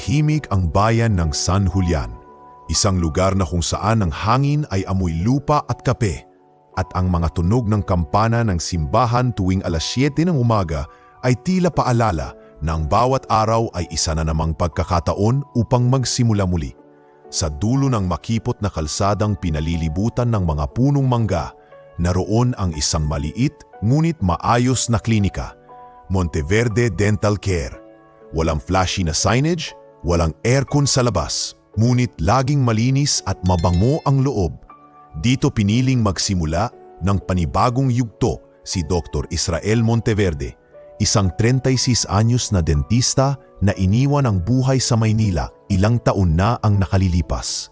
Tahimik ang bayan ng San Julian, isang lugar na kung saan ang hangin ay amoy lupa at kape, at ang mga tunog ng kampana ng simbahan tuwing alas 7 ng umaga ay tila paalala na ang bawat araw ay isa na namang pagkakataon upang magsimula muli. Sa dulo ng makipot na kalsadang pinalilibutan ng mga punong mangga, naroon ang isang maliit ngunit maayos na klinika, Monteverde Dental Care. Walang flashy na signage, walang aircon sa labas, ngunit laging malinis at mabango ang loob. Dito piniling magsimula ng panibagong yugto si Dr. Israel Monteverde, isang 36 anyos na dentista na iniwan ang buhay sa Maynila ilang taon na ang nakalilipas.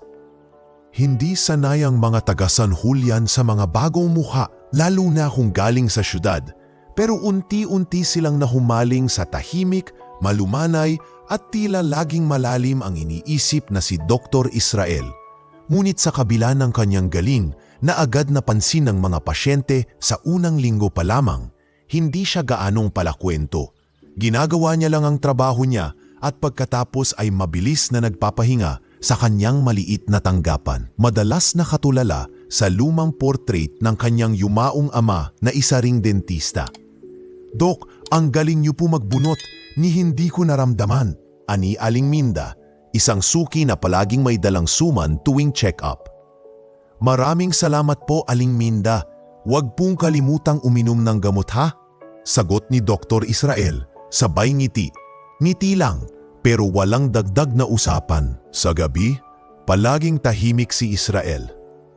Hindi sanay ang mga taga San Julian sa mga bagong mukha, lalo na kung galing sa syudad, pero unti-unti silang nahumaling sa tahimik, malumanay at tila laging malalim ang iniisip na si Dr. Israel. Ngunit sa kabila ng kanyang galing na agad napansin ng mga pasyente sa unang linggo pa lamang, hindi siya gaanong palakwento. Ginagawa niya lang ang trabaho niya at pagkatapos ay mabilis na nagpapahinga sa kanyang maliit na tanggapan. Madalas nakatulala sa lumang portrait ng kanyang yumaong ama na isa ring dentista. "Dok, ang galing niyo po magbunot, ni hindi ko naramdaman," ani Aling Minda, isang suki na palaging may dalang suman tuwing check-up. "Maraming salamat po, Aling Minda. Huwag pong kalimutang uminom ng gamot ha?" Sagot ni Dr. Israel, sabay ngiti. Ngiti lang, pero walang dagdag na usapan. Sa gabi, palaging tahimik si Israel.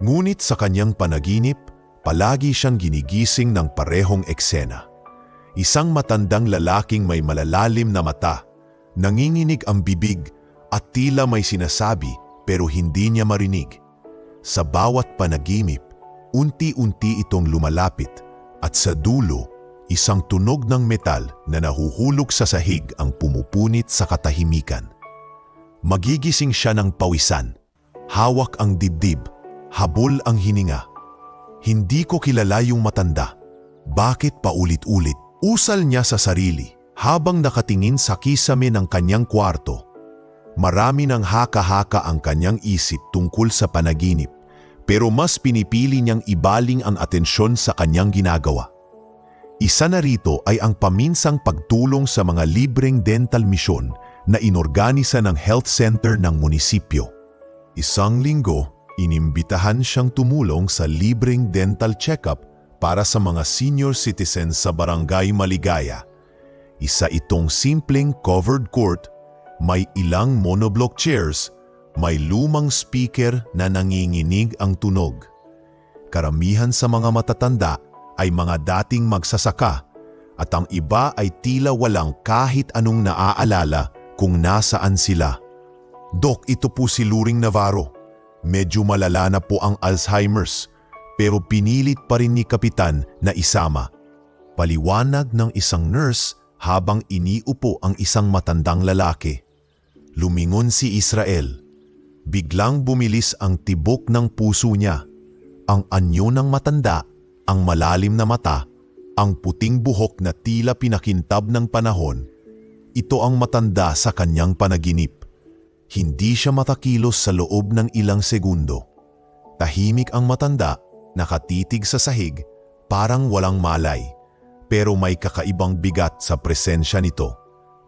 Ngunit sa kanyang panaginip, palagi siyang ginigising ng parehong eksena. Isang matandang lalaking may malalalim na mata, nanginginig ang bibig at tila may sinasabi pero hindi niya marinig. Sa bawat panaginip, unti-unti itong lumalapit at sa dulo, isang tunog ng metal na nahuhulog sa sahig ang pumupunit sa katahimikan. Magigising siya ng pawisan, hawak ang dibdib, habol ang hininga. "Hindi ko kilala yung matanda. Bakit paulit-ulit?" Usal niya sa sarili habang nakatingin sa kisame ng kanyang kwarto. Marami ng haka-haka ang kanyang isip tungkol sa panaginip, pero mas pinipili niyang ibaling ang atensyon sa kanyang ginagawa. Isa na rito ay ang paminsang pagtulong sa mga libreng dental mission na inorganisa ng health center ng munisipyo. Isang linggo, inimbitahan siyang tumulong sa libreng dental check-up para sa mga senior citizens sa Barangay Maligaya. Isa itong simpleng covered court, may ilang monoblock chairs, may lumang speaker na nanginginig ang tunog. Karamihan sa mga matatanda ay mga dating magsasaka at ang iba ay tila walang kahit anong naaalala kung nasaan sila. "Dok, ito po si Luring Navarro. Medyo malala na po ang Alzheimer's, pero pinilit pa rin ni Kapitan na isama." Paliwanag ng isang nurse habang iniupo ang isang matandang lalaki. Lumingon si Israel. Biglang bumilis ang tibok ng puso niya. Ang anyo ng matanda, ang malalim na mata, ang puting buhok na tila pinakintab ng panahon. Ito ang matanda sa kanyang panaginip. Hindi siya matakilos sa loob ng ilang segundo. Tahimik ang matanda, nakatitig sa sahig, parang walang malay. Pero may kakaibang bigat sa presensya nito.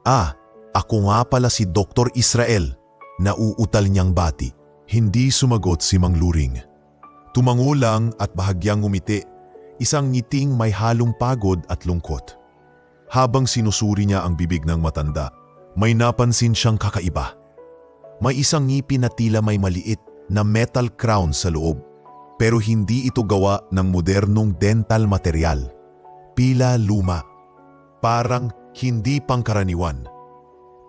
"Ah, ako nga pala si Dr. Israel," nauutal niyang bati. Hindi sumagot si Mang Luring. Tumango lang at bahagyang ngumiti, isang ngiting may halong pagod at lungkot. Habang sinusuri niya ang bibig ng matanda, may napansin siyang kakaiba. May isang ngipin na tila may maliit na metal crown sa loob, pero hindi ito gawa ng modernong dental material. Pila luma, parang hindi pangkaraniwan.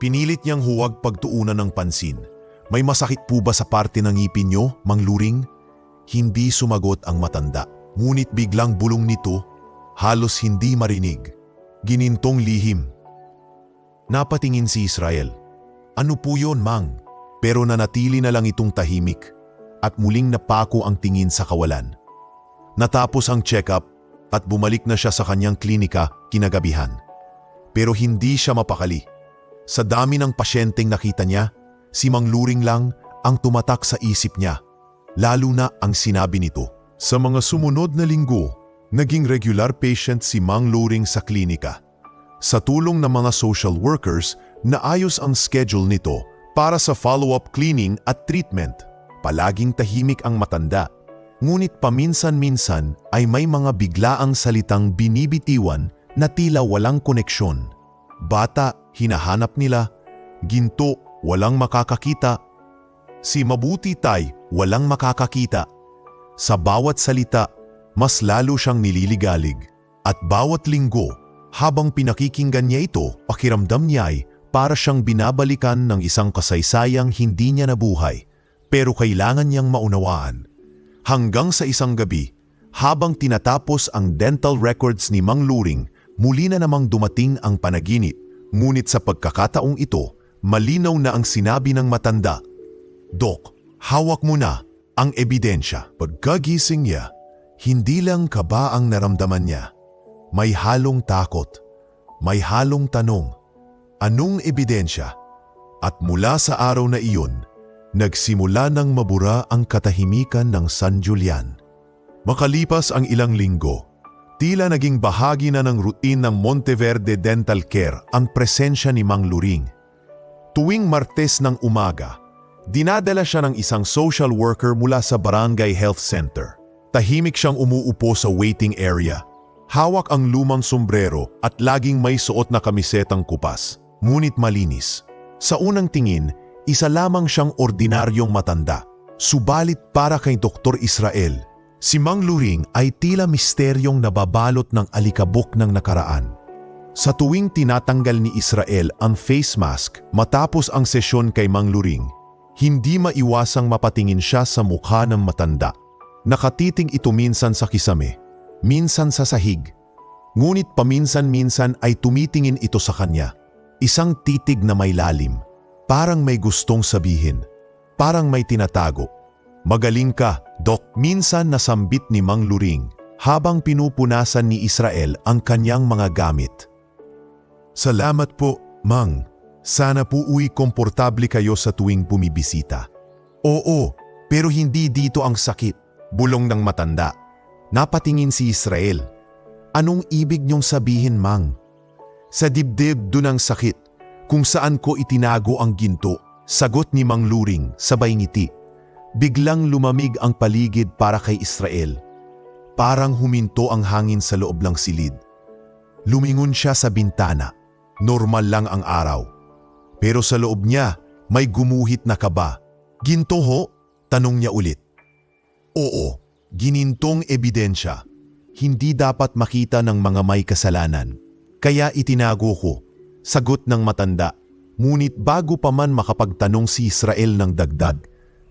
Pinilit niyang huwag pagtuunan ng pansin. "May masakit po ba sa parte ng ngipin niyo, Mang Luring?" Hindi sumagot ang matanda, ngunit biglang bulong nito, halos hindi marinig. Ginintong lihim. Napatingin si Israel. "Ano po yun, Mang?" Pero nanatili na lang itong tahimik at muling napako ang tingin sa kawalan. Natapos ang check-up at bumalik na siya sa kanyang klinika kinagabihan. Pero hindi siya mapakali. Sa dami ng pasyenteng nakita niya, si Mang Luring lang ang tumatak sa isip niya. Lalo na ang sinabi nito. Sa mga sumunod na linggo, naging regular patient si Mang Luring sa klinika. Sa tulong ng mga social workers, naayos ang schedule nito para sa follow-up cleaning at treatment. Palaging tahimik ang matanda. Ngunit paminsan-minsan ay may mga biglaang salitang binibitiwan na tila walang koneksyon. Bata, hinahanap nila. Ginto, walang makakakita. Si Mabuti Tay, walang makakakita. Sa bawat salita, mas lalo siyang nililigalig. At bawat linggo, habang pinakikinggan niya ito, pakiramdam niya ay para siyang binabalikan ng isang kasaysayang hindi niya nabuhay, pero kailangan niyang maunawaan. Hanggang sa isang gabi, habang tinatapos ang dental records ni Mang Luring, muli na namang dumating ang panaginip. Ngunit sa pagkakataong ito, malinaw na ang sinabi ng matanda. Dok, hawak mo na ang ebidensya. Pagkagising niya, hindi lang kaba ang naramdaman niya. May halong takot, may halong tanong. Anong ebidensya? At mula sa araw na iyon, nagsimula ng mabura ang katahimikan ng San Julian. Makalipas ang ilang linggo, tila naging bahagi na ng routine ng Monteverde Dental Care ang presensya ni Mang Luring. Tuwing Martes ng umaga, dinadala siya ng isang social worker mula sa Barangay Health Center. Tahimik siyang umuupo sa waiting area. Hawak ang lumang sombrero at laging may suot na kamisetang kupas, ngunit malinis. Sa unang tingin, isa lamang siyang ordinaryong matanda. Subalit para kay Dr. Israel, si Mang Luring ay tila misteryong nababalot ng alikabok ng nakaraan. Sa tuwing tinatanggal ni Israel ang face mask matapos ang sesyon kay Mang Luring, hindi maiwasang mapatingin siya sa mukha ng matanda. Nakatiting ito minsan sa kisame, minsan sa sahig. Ngunit paminsan-minsan ay tumitingin ito sa kanya. Isang titig na may lalim. Parang may gustong sabihin. Parang may tinatago. Magaling ka, Dok. Minsan nasambit ni Mang Luring habang pinupunasan ni Israel ang kanyang mga gamit. Salamat po, Mang. Sana po uwi komportable kayo sa tuwing bumibisita. Oo, pero hindi dito ang sakit. Bulong ng matanda. Napatingin si Israel. Anong ibig niyong sabihin, Mang? Sa dibdib dun ang sakit, kung saan ko itinago ang ginto, sagot ni Mang Luring sabay ngiti. Biglang lumamig ang paligid para kay Israel. Parang huminto ang hangin sa loob ng silid. Lumingon siya sa bintana. Normal lang ang araw. Pero sa loob niya, may gumuhit na kaba. Ginto ho? Tanong niya ulit. Oo, ginintong ebidensya. Hindi dapat makita ng mga may kasalanan. Kaya itinago ko, sagot ng matanda. Ngunit bago pa man makapagtanong si Israel ng dagdag,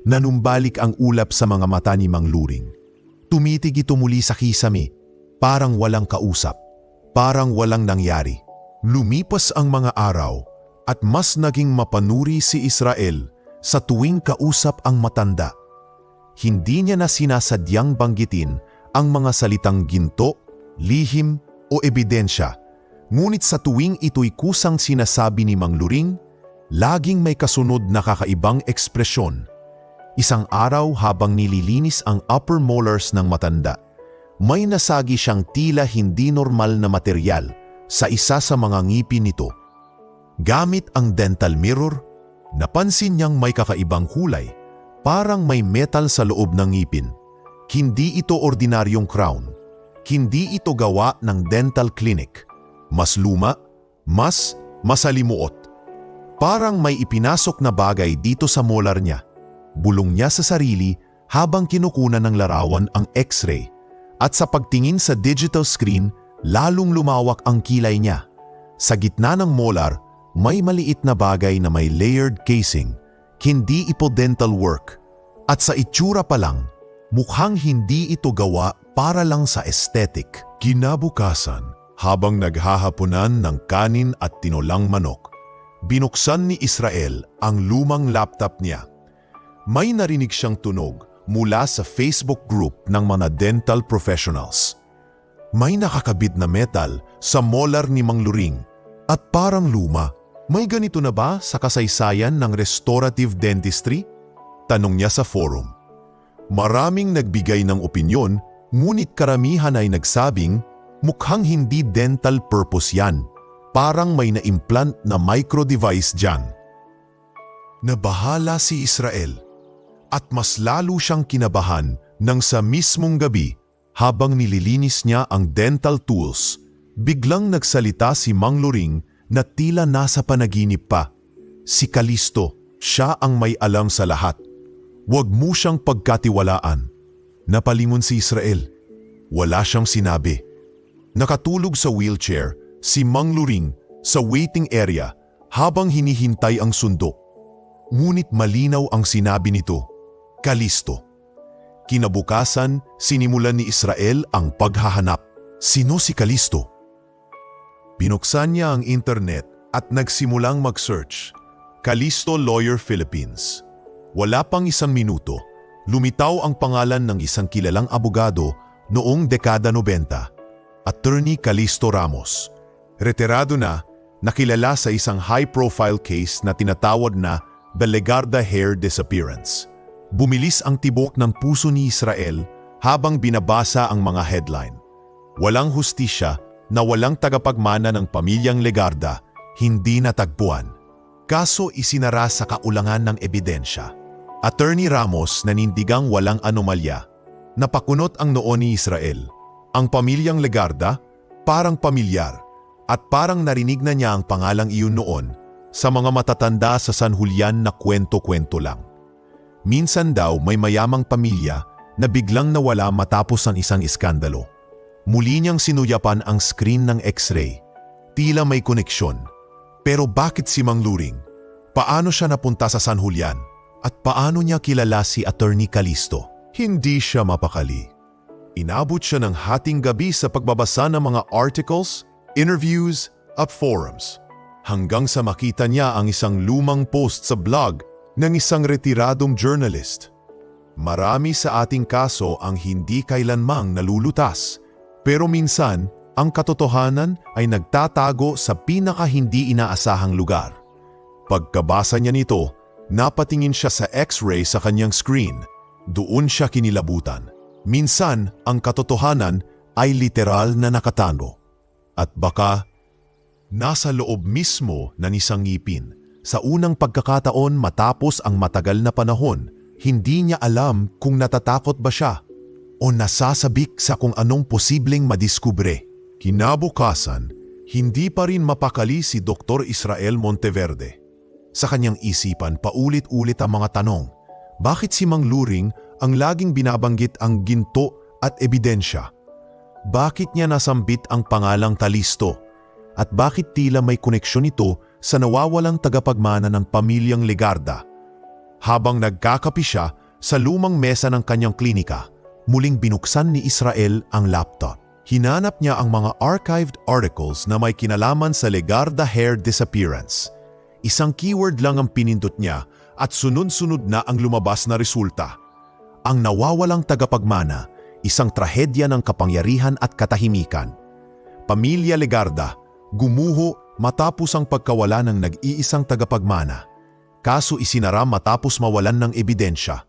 nanumbalik ang ulap sa mga mata ni Mang Luring. Tumitig ito muli sa kisame, parang walang kausap, parang walang nangyari. Lumipas ang mga araw at mas naging mapanuri si Israel sa tuwing kausap ang matanda. Hindi niya na sinasadyang banggitin ang mga salitang ginto, lihim o ebidensya. Ngunit sa tuwing ito'y kusang sinasabi ni Mang Luring, laging may kasunod na kakaibang ekspresyon. Isang araw habang nililinis ang upper molars ng matanda, may nasagi siyang tila hindi normal na material sa isa sa mga ngipin nito. Gamit ang dental mirror, napansin niyang may kakaibang kulay. Parang may metal sa loob ng ngipin. Hindi ito ordinaryong crown. Hindi ito gawa ng dental clinic. Mas luma, mas masalimuot. Parang may ipinasok na bagay dito sa molar niya. Bulong niya sa sarili habang kinukunan ng larawan ang x-ray. At sa pagtingin sa digital screen, lalong lumawak ang kilay niya. Sa gitna ng molar, may maliit na bagay na may layered casing. Hindi ito dental work. At sa itsura pa lang, mukhang hindi ito gawa para lang sa aesthetic. Kinabukasan, habang naghahapunan ng kanin at tinolang manok, binuksan ni Israel ang lumang laptop niya. May narinig siyang tunog mula sa Facebook group ng mga dental professionals. May nakakabit na metal sa molar ni Mang Luring at parang luma, May ganito na ba sa kasaysayan ng restorative dentistry? Tanong niya sa forum. Maraming nagbigay ng opinyon, ngunit karamihan ay nagsabing mukhang hindi dental purpose yan. Parang may na-implant na micro-device dyan. Nabahala si Israel at mas lalo siyang kinabahan nang sa mismong gabi habang nililinis niya ang dental tools, biglang nagsalita si Mang Luring na tila nasa panaginip pa. Si Kalisto, siya ang may alam sa lahat. Huwag mo siyang pagkatiwalaan. Napalingon si Israel. Wala siyang sinabi. Nakatulog sa wheelchair si Mang Luring sa waiting area habang hinihintay ang sundo. Ngunit malinaw ang sinabi nito, Kalisto. Kinabukasan, sinimulan ni Israel ang paghahanap. Sino si Kalisto? Binuksan niya ang internet at nagsimulang mag-search. Kalisto Lawyer Philippines. Wala pang isang minuto, lumitaw ang pangalan ng isang kilalang abogado noong dekada 90, Attorney Kalisto Ramos. Retirado na, nakilala sa isang high-profile case na tinatawag na The Legarda Hair Disappearance. Bumilis ang tibok ng puso ni Israel habang binabasa ang mga headline. Walang hustisya na walang tagapagmana ng pamilyang Legarda, hindi natagpuan. Kaso isinara sa kaulangan ng ebidensya. Attorney Ramos nanindigang walang anomalya. Napakunot ang noo ni Israel. Ang pamilyang Legarda, parang pamilyar, at parang narinig na niya ang pangalang iyon noon sa mga matatanda sa San Julian na kwento-kwento lang. Minsan daw may mayamang pamilya na biglang nawala matapos ang isang iskandalo. Muli niyang sinuyapan ang screen ng X-ray. Tila may koneksyon. Pero bakit si Mang Luring? Paano siya napunta sa San Julian? At paano niya kilala si Attorney Kalisto? Hindi siya mapakali. Inabot siya ng hating gabi sa pagbabasa ng mga articles, interviews, at forums. Hanggang sa makita niya ang isang lumang post sa blog ng isang retiradong journalist. Marami sa ating kaso ang hindi kailanmang nalulutas, pero minsan ang katotohanan ay nagtatago sa pinaka-hindi inaasahang lugar. Pagkabasa niya nito, napatingin siya sa X-ray sa kanyang screen. Doon siya kinilabutan. Minsan ang katotohanan ay literal na nakatango. At baka nasa loob mismo ng isang ngipin. Sa unang pagkakataon matapos ang matagal na panahon, hindi niya alam kung natatakot ba siya o nasasabik sa kung anong posibleng madiskubre. Kinabukasan, hindi pa rin mapakali si Dr. Israel Monteverde. Sa kanyang isipan paulit-ulit ang mga tanong. Bakit si Mang Luring ang laging binabanggit ang ginto at ebidensya? Bakit niya nasambit ang pangalang Kalisto? At bakit tila may koneksyon ito sa nawawalang tagapagmana ng pamilyang Legarda? Habang nagkakapi siya sa lumang mesa ng kanyang klinika, muling binuksan ni Israel ang laptop. Hinanap niya ang mga archived articles na may kinalaman sa Legarda Hair Disappearance. Isang keyword lang ang pinindot niya at sunod-sunod na ang lumabas na resulta. Ang nawawalang tagapagmana, isang trahedya ng kapangyarihan at katahimikan. Pamilya Legarda, gumuho matapos ang pagkawala ng nag-iisang tagapagmana. Kaso isinara matapos mawalan ng ebidensya.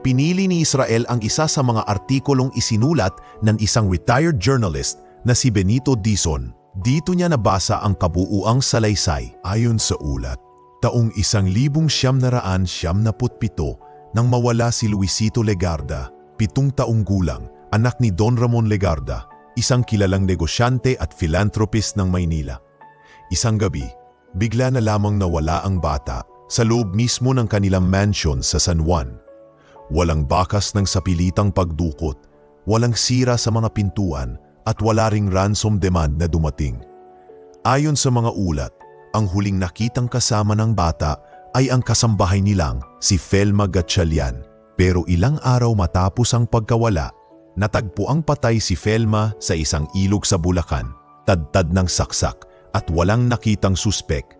Pinili ni Israel ang isa sa mga artikulong isinulat ng isang retired journalist na si Benito Dizon. Dito niya nabasa ang kabuuang salaysay. Ayon sa ulat, taong 1977 nang mawala si Luisito Legarda, 7 taong gulang, anak ni Don Ramon Legarda, isang kilalang negosyante at philanthropist ng Maynila. Isang gabi, bigla na lamang nawala ang bata sa loob mismo ng kanilang mansion sa San Juan. Walang bakas ng sapilitang pagdukot, walang sira sa mga pintuan at wala ring ransom demand na dumating. Ayon sa mga ulat, ang huling nakitang kasama ng bata ay ang kasambahay nilang si Felma Gatchalian. Pero ilang araw matapos ang pagkawala, natagpuang patay si Felma sa isang ilog sa Bulacan, tadtad ng saksak at walang nakitang suspek.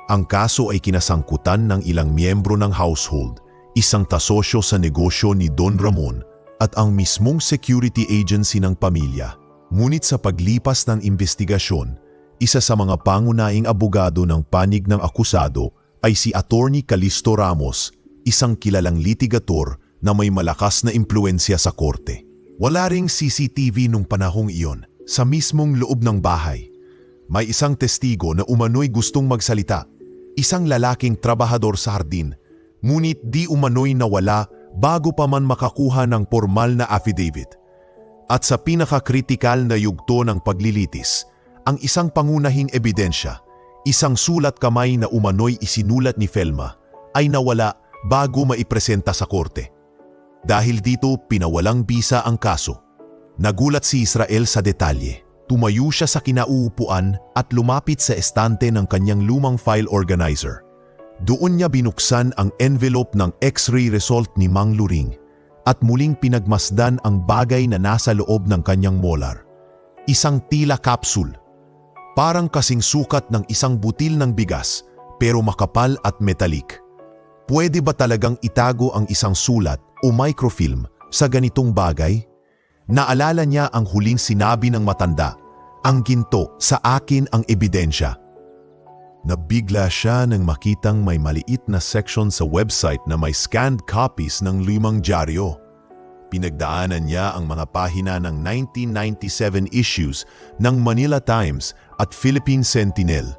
Ang kaso ay kinasangkutan ng ilang miyembro ng household, isang tasosyo sa negosyo ni Don Ramon at ang mismong security agency ng pamilya. Ngunit sa paglipas ng investigasyon, Isa sa mga pangunahing abogado ng panig ng akusado ay si Attorney Calixto Ramos, isang kilalang litigator na may malakas na impluensya sa korte. Wala ring CCTV nung panahong iyon sa mismong loob ng bahay. May isang testigo na umano'y gustong magsalita, isang lalaking trabahador sa hardin, ngunit di umano'y nawala bago pa man makakuha ng formal na affidavit. At sa pinakakritikal na yugto ng paglilitis, ang isang pangunahing ebidensya, isang sulat kamay na umano'y isinulat ni Felma, ay nawala bago maipresenta sa korte. Dahil dito pinawalang bisa ang kaso. Nagulat si Israel sa detalye. Tumayo siya sa kinauupuan at lumapit sa estante ng kanyang lumang file organizer. Doon niya binuksan ang envelope ng X-ray result ni Mang Luring at muling pinagmasdan ang bagay na nasa loob ng kanyang molar. Isang tila capsule. Parang kasing sukat ng isang butil ng bigas pero makapal at metalik. Pwede ba talagang itago ang isang sulat o microfilm sa ganitong bagay? Naalala niya ang huling sinabi ng matanda, ang ginto sa akin ang ebidensya. Nabigla siya nang makitang may maliit na section sa website na may scanned copies ng 5 dyaryo. Pinagdaanan niya ang mga pahina ng 1997 issues ng Manila Times at Philippine Sentinel,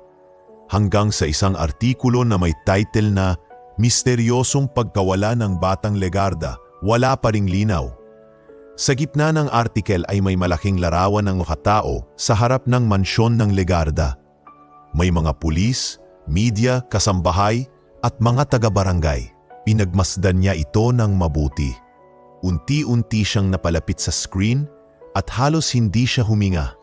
hanggang sa isang artikulo na may title na Misteryosong Pagkawala ng Batang Legarda, Wala Pa Ring Linaw. Sa gitna ng artikel ay may malaking larawan ng mga tao sa harap ng mansyon ng Legarda. May mga pulis, media, kasambahay at mga taga-barangay. Pinagmasdan niya ito ng mabuti. Unti-unti siyang napalapit sa screen at halos hindi siya huminga.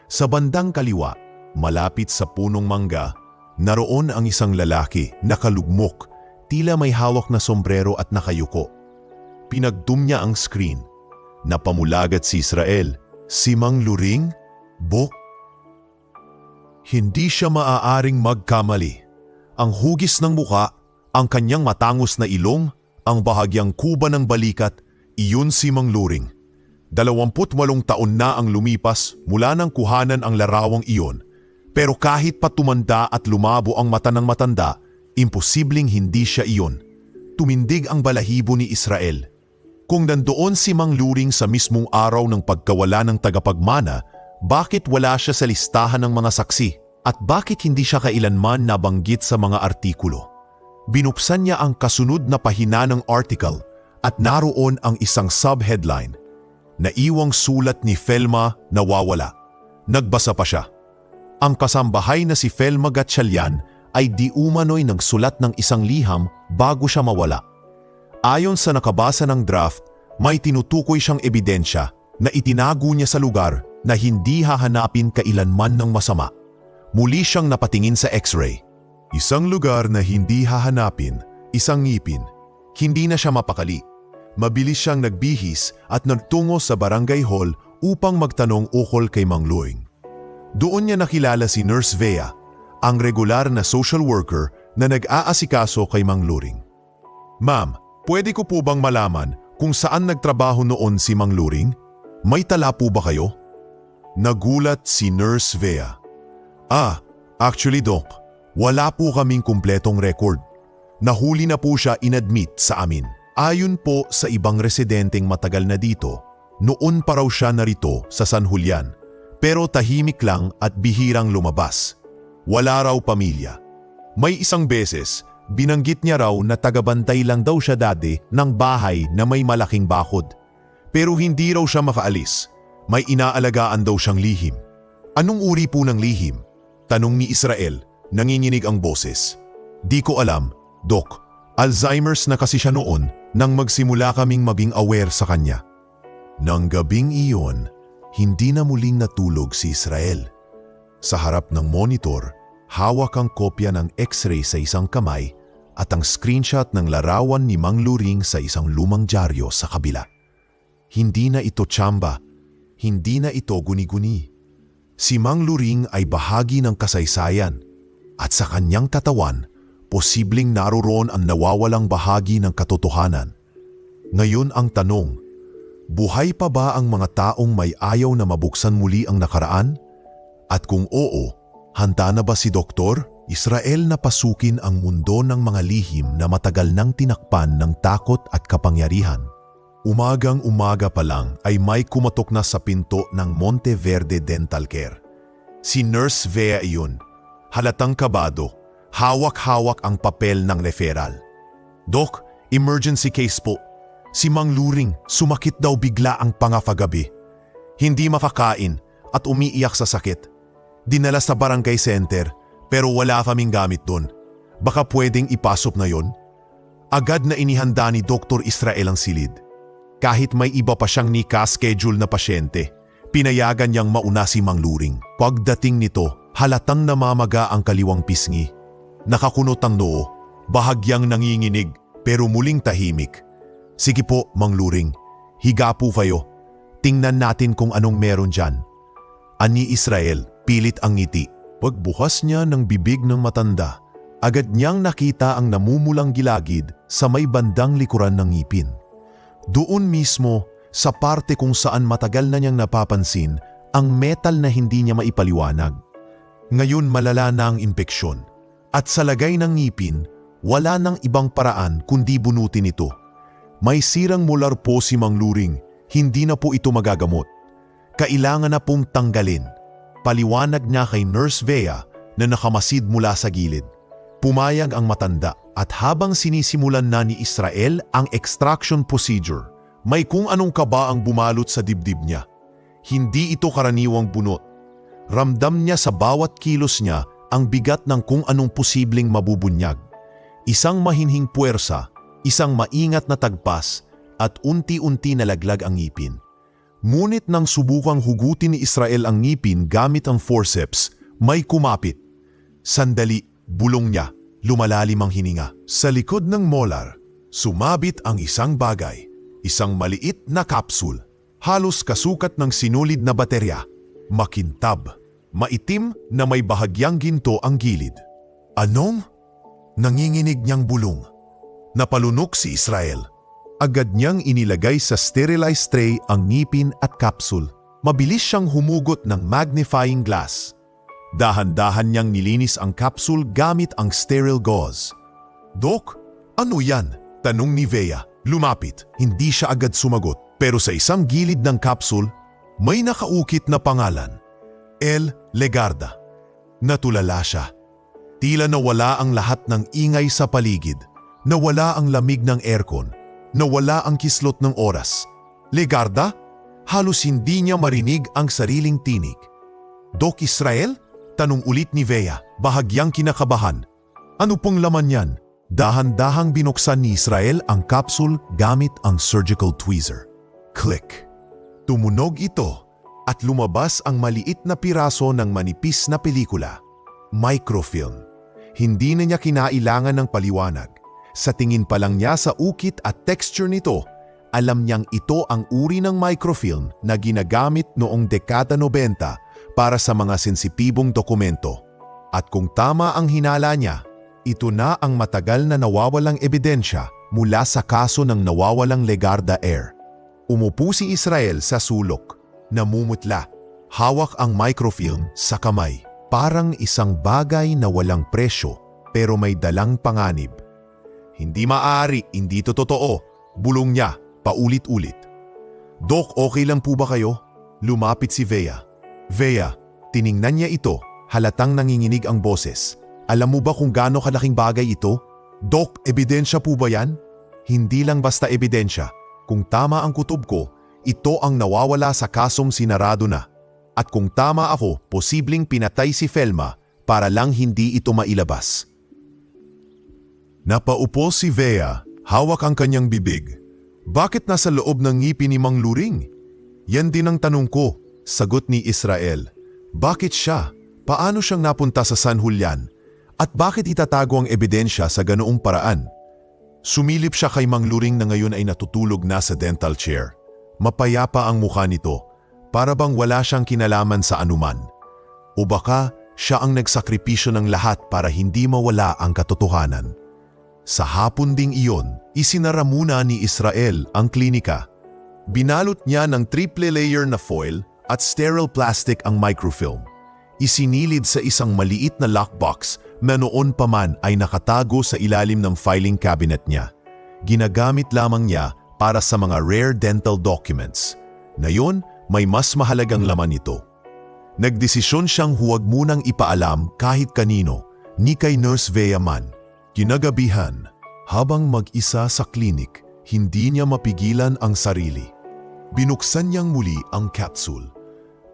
Sa bandang kaliwa, malapit sa punong mangga, naroon ang isang lalaki, nakalugmok, tila may hawak na sombrero at nakayuko. Pinagdum niya ang screen. Napamulagat si Israel. Si Mang Luring? Bok? Hindi siya maaaring magkamali. Ang hugis ng muka, ang kanyang matangos na ilong, ang bahagyang kuba ng balikat, iyon si Mang Luring. 28 taon na ang lumipas mula nang kuhanan ang larawang iyon. Pero kahit pa tumanda at lumabo ang mata ng matanda, imposibleng hindi siya iyon. Tumindig ang balahibo ni Israel. Kung nandoon si Mang Luring sa mismong araw ng pagkawala ng tagapagmana, bakit wala siya sa listahan ng mga saksi? At bakit hindi siya kailanman nabanggit sa mga artikulo? Binuksan niya ang kasunod na pahina ng article at naroon ang isang subheadline. Naiwang sulat ni Felma nawawala. Nagbasa pa siya. Ang kasambahay na si Felma Gatchalian ay di umano'y nagsulat ng isang liham bago siya mawala. Ayon sa nakabasa ng draft, may tinutukoy siyang ebidensya na itinago niya sa lugar na hindi hahanapin kailanman ng masama. Muli siyang napatingin sa X-ray. Isang lugar na hindi hahanapin, isang ngipin. Hindi na siya mapakali. Mabilis siyang nagbihis at nagtungo sa barangay hall upang magtanong ukol kay Mang Luring. Doon niya nakilala si Nurse Vea, ang regular na social worker na nag-aasikaso kay Mang Luring. Ma'am, pwede ko po bang malaman kung saan nagtrabaho noon si Mang Luring? May tala po ba kayo? Nagulat si Nurse Vea. Actually Doc, wala po kaming kumpletong record. Nahuli na po siya inadmit sa amin. Ayon po sa ibang residenteng matagal na dito, noon pa raw siya narito sa San Julian, pero tahimik lang at bihirang lumabas. Wala raw pamilya. May isang beses, binanggit niya raw na tagabantay lang daw siya dati ng bahay na may malaking bakod. Pero hindi raw siya makaalis. May inaalagaan daw siyang lihim. Anong uri po ng lihim? Tanong ni Israel, nanginginig ang boses. Di ko alam, Doc. Alzheimer's na kasi siya noon nang magsimula kaming maging aware sa kanya. Nang gabing iyon, hindi na muling natulog si Israel. Sa harap ng monitor, hawak ang kopya ng X-ray sa isang kamay at ang screenshot ng larawan ni Mang Luring sa isang lumang dyaryo sa kabila. Hindi na ito tsamba, hindi na ito guni-guni. Si Mang Luring ay bahagi ng kasaysayan at sa kanyang katawan, posibleng naroon ang nawawalang bahagi ng katotohanan. Ngayon ang tanong, buhay pa ba ang mga taong may ayaw na mabuksan muli ang nakaraan? At kung oo, Handa na ba si Doktor? Israel na pasukin ang mundo ng mga lihim na matagal nang tinakpan ng takot at kapangyarihan. Umagang-umaga pa lang ay may kumatok na sa pinto ng Monteverde Dental Care. Si Nurse Vea iyon. Halatang kabado, hawak-hawak ang papel ng referral. Dok, emergency case po. Si Mang Luring, sumakit daw bigla ang pangafagabi. Hindi makakain at umiiyak sa sakit. Dinala sa barangay center pero wala kaming gamit doon. Baka pwedeng ipasok na yon? Agad na inihanda ni Dr. Israel ang silid. Kahit may iba pa siyang nika-schedule na pasyente, pinayagan niyang mauna si Mang Luring. Pagdating nito, halatang namamaga ang kaliwang pisngi. Nakakunot ang noo, bahagyang nanginginig pero muling tahimik. Sige po, Mang Luring, higa po kayo. Tingnan natin kung anong meron dyan. Ani Israel, pilit ang ngiti. Pagbukas niya ng bibig ng matanda, agad niyang nakita ang namumulang gilagid sa may bandang likuran ng ngipin. Doon mismo, sa parte kung saan matagal na niyang napapansin ang metal na hindi niya maipaliwanag. Ngayon malala na ang impeksyon. At sa lagay ng ngipin, wala nang ibang paraan kundi bunutin ito. May sirang molar po si Mang Luring, hindi na po ito magagamot. Kailangan na pong tanggalin. Paliwanag niya kay Nurse Vea na nakamasid mula sa gilid. Pumayag ang matanda at habang sinisimulan na ni Israel ang extraction procedure, may kung anong kaba ang bumalot sa dibdib niya. Hindi ito karaniwang bunot. Ramdam niya sa bawat kilos niya ang bigat ng kung anong posibleng mabubunyag. Isang mahinhing puwersa, isang maingat na tagpas at unti-unti nalaglag ang ngipin. Ngunit nang subukang hugutin ni Israel ang ngipin gamit ang forceps, may kumapit. Sandali, bulong niya, lumalalim ang hininga. Sa likod ng molar, sumabit ang isang bagay, isang maliit na kapsul, halos kasukat ng sinulid na baterya, makintab, maitim na may bahagyang ginto ang gilid. Anong? Nanginginig niyang bulong. Napalunok si Israel. Agad niyang inilagay sa sterilized tray ang ngipin at kapsul. Mabilis siyang humugot ng magnifying glass. Dahan-dahan niyang nilinis ang kapsul gamit ang sterile gauze. Dok, ano yan? Tanong ni Vea. Lumapit, hindi siya agad sumagot. Pero sa isang gilid ng kapsul, may nakaukit na pangalan. L. Legarda. Natulala siya. Tila nawala ang lahat ng ingay sa paligid. Nawala ang lamig ng aircon. Nawala ang kislot ng oras. Legarda? Halos hindi niya marinig ang sariling tinig. Doc Israel? Tanong ulit ni Vea, bahagyang kinakabahan. Ano pong laman yan? Dahan-dahang binuksan ni Israel ang kapsul gamit ang surgical tweezer. Click. Tumunog ito at lumabas ang maliit na piraso ng manipis na pelikula. Microfilm. Hindi na niya kinailangan ng paliwanag. Sa tingin pa lang niya sa ukit at texture nito, alam niyang ito ang uri ng microfilm na ginagamit noong dekada 90 para sa mga sensitibong dokumento. At kung tama ang hinala niya, ito na ang matagal na nawawalang ebidensya mula sa kaso ng nawawalang Legarda Air. Umupo si Israel sa sulok, namumutla, hawak ang microfilm sa kamay. Parang isang bagay na walang presyo pero may dalang panganib. Hindi maaari, hindi to totoo, bulong niya, paulit-ulit. Dok, okay lang po ba kayo? Lumapit si Vea. Vea, tiningnan niya ito, halatang nanginginig ang boses. Alam mo ba kung gaano kalaking bagay ito? Dok, ebidensya po ba yan? Hindi lang basta ebidensya. Kung tama ang kutob ko, ito ang nawawala sa kasong sinarado na. At kung tama ako, posibleng pinatay si Felma para lang hindi ito mailabas. Napaupo si Vea, hawak ang kanyang bibig. Bakit nasa loob ng ngipin ni Mang Luring? Yan din ang tanong ko, sagot ni Israel. Bakit siya? Paano siyang napunta sa San Julian? At bakit itatago ang ebidensya sa ganoong paraan? Sumilip siya kay Mang Luring na ngayon ay natutulog na sa dental chair. Mapayapa ang mukha nito, para bang wala siyang kinalaman sa anuman. O baka siya ang nagsakripisyo ng lahat para hindi mawala ang katotohanan. Sa hapon ding iyon, isinara muna ni Israel ang klinika. Binalot niya ng triple layer na foil at sterile plastic ang microfilm. Isinilid sa isang maliit na lockbox na noon pa man ay nakatago sa ilalim ng filing cabinet niya. Ginagamit lamang niya para sa mga rare dental documents. Ngayon, may mas mahalagang laman ito. Nagdesisyon siyang huwag munang ipaalam kahit kanino, ni kay Nurse Vea man. Kinagabihan, habang mag-isa sa klinik, hindi niya mapigilan ang sarili. Binuksan niyang muli ang capsule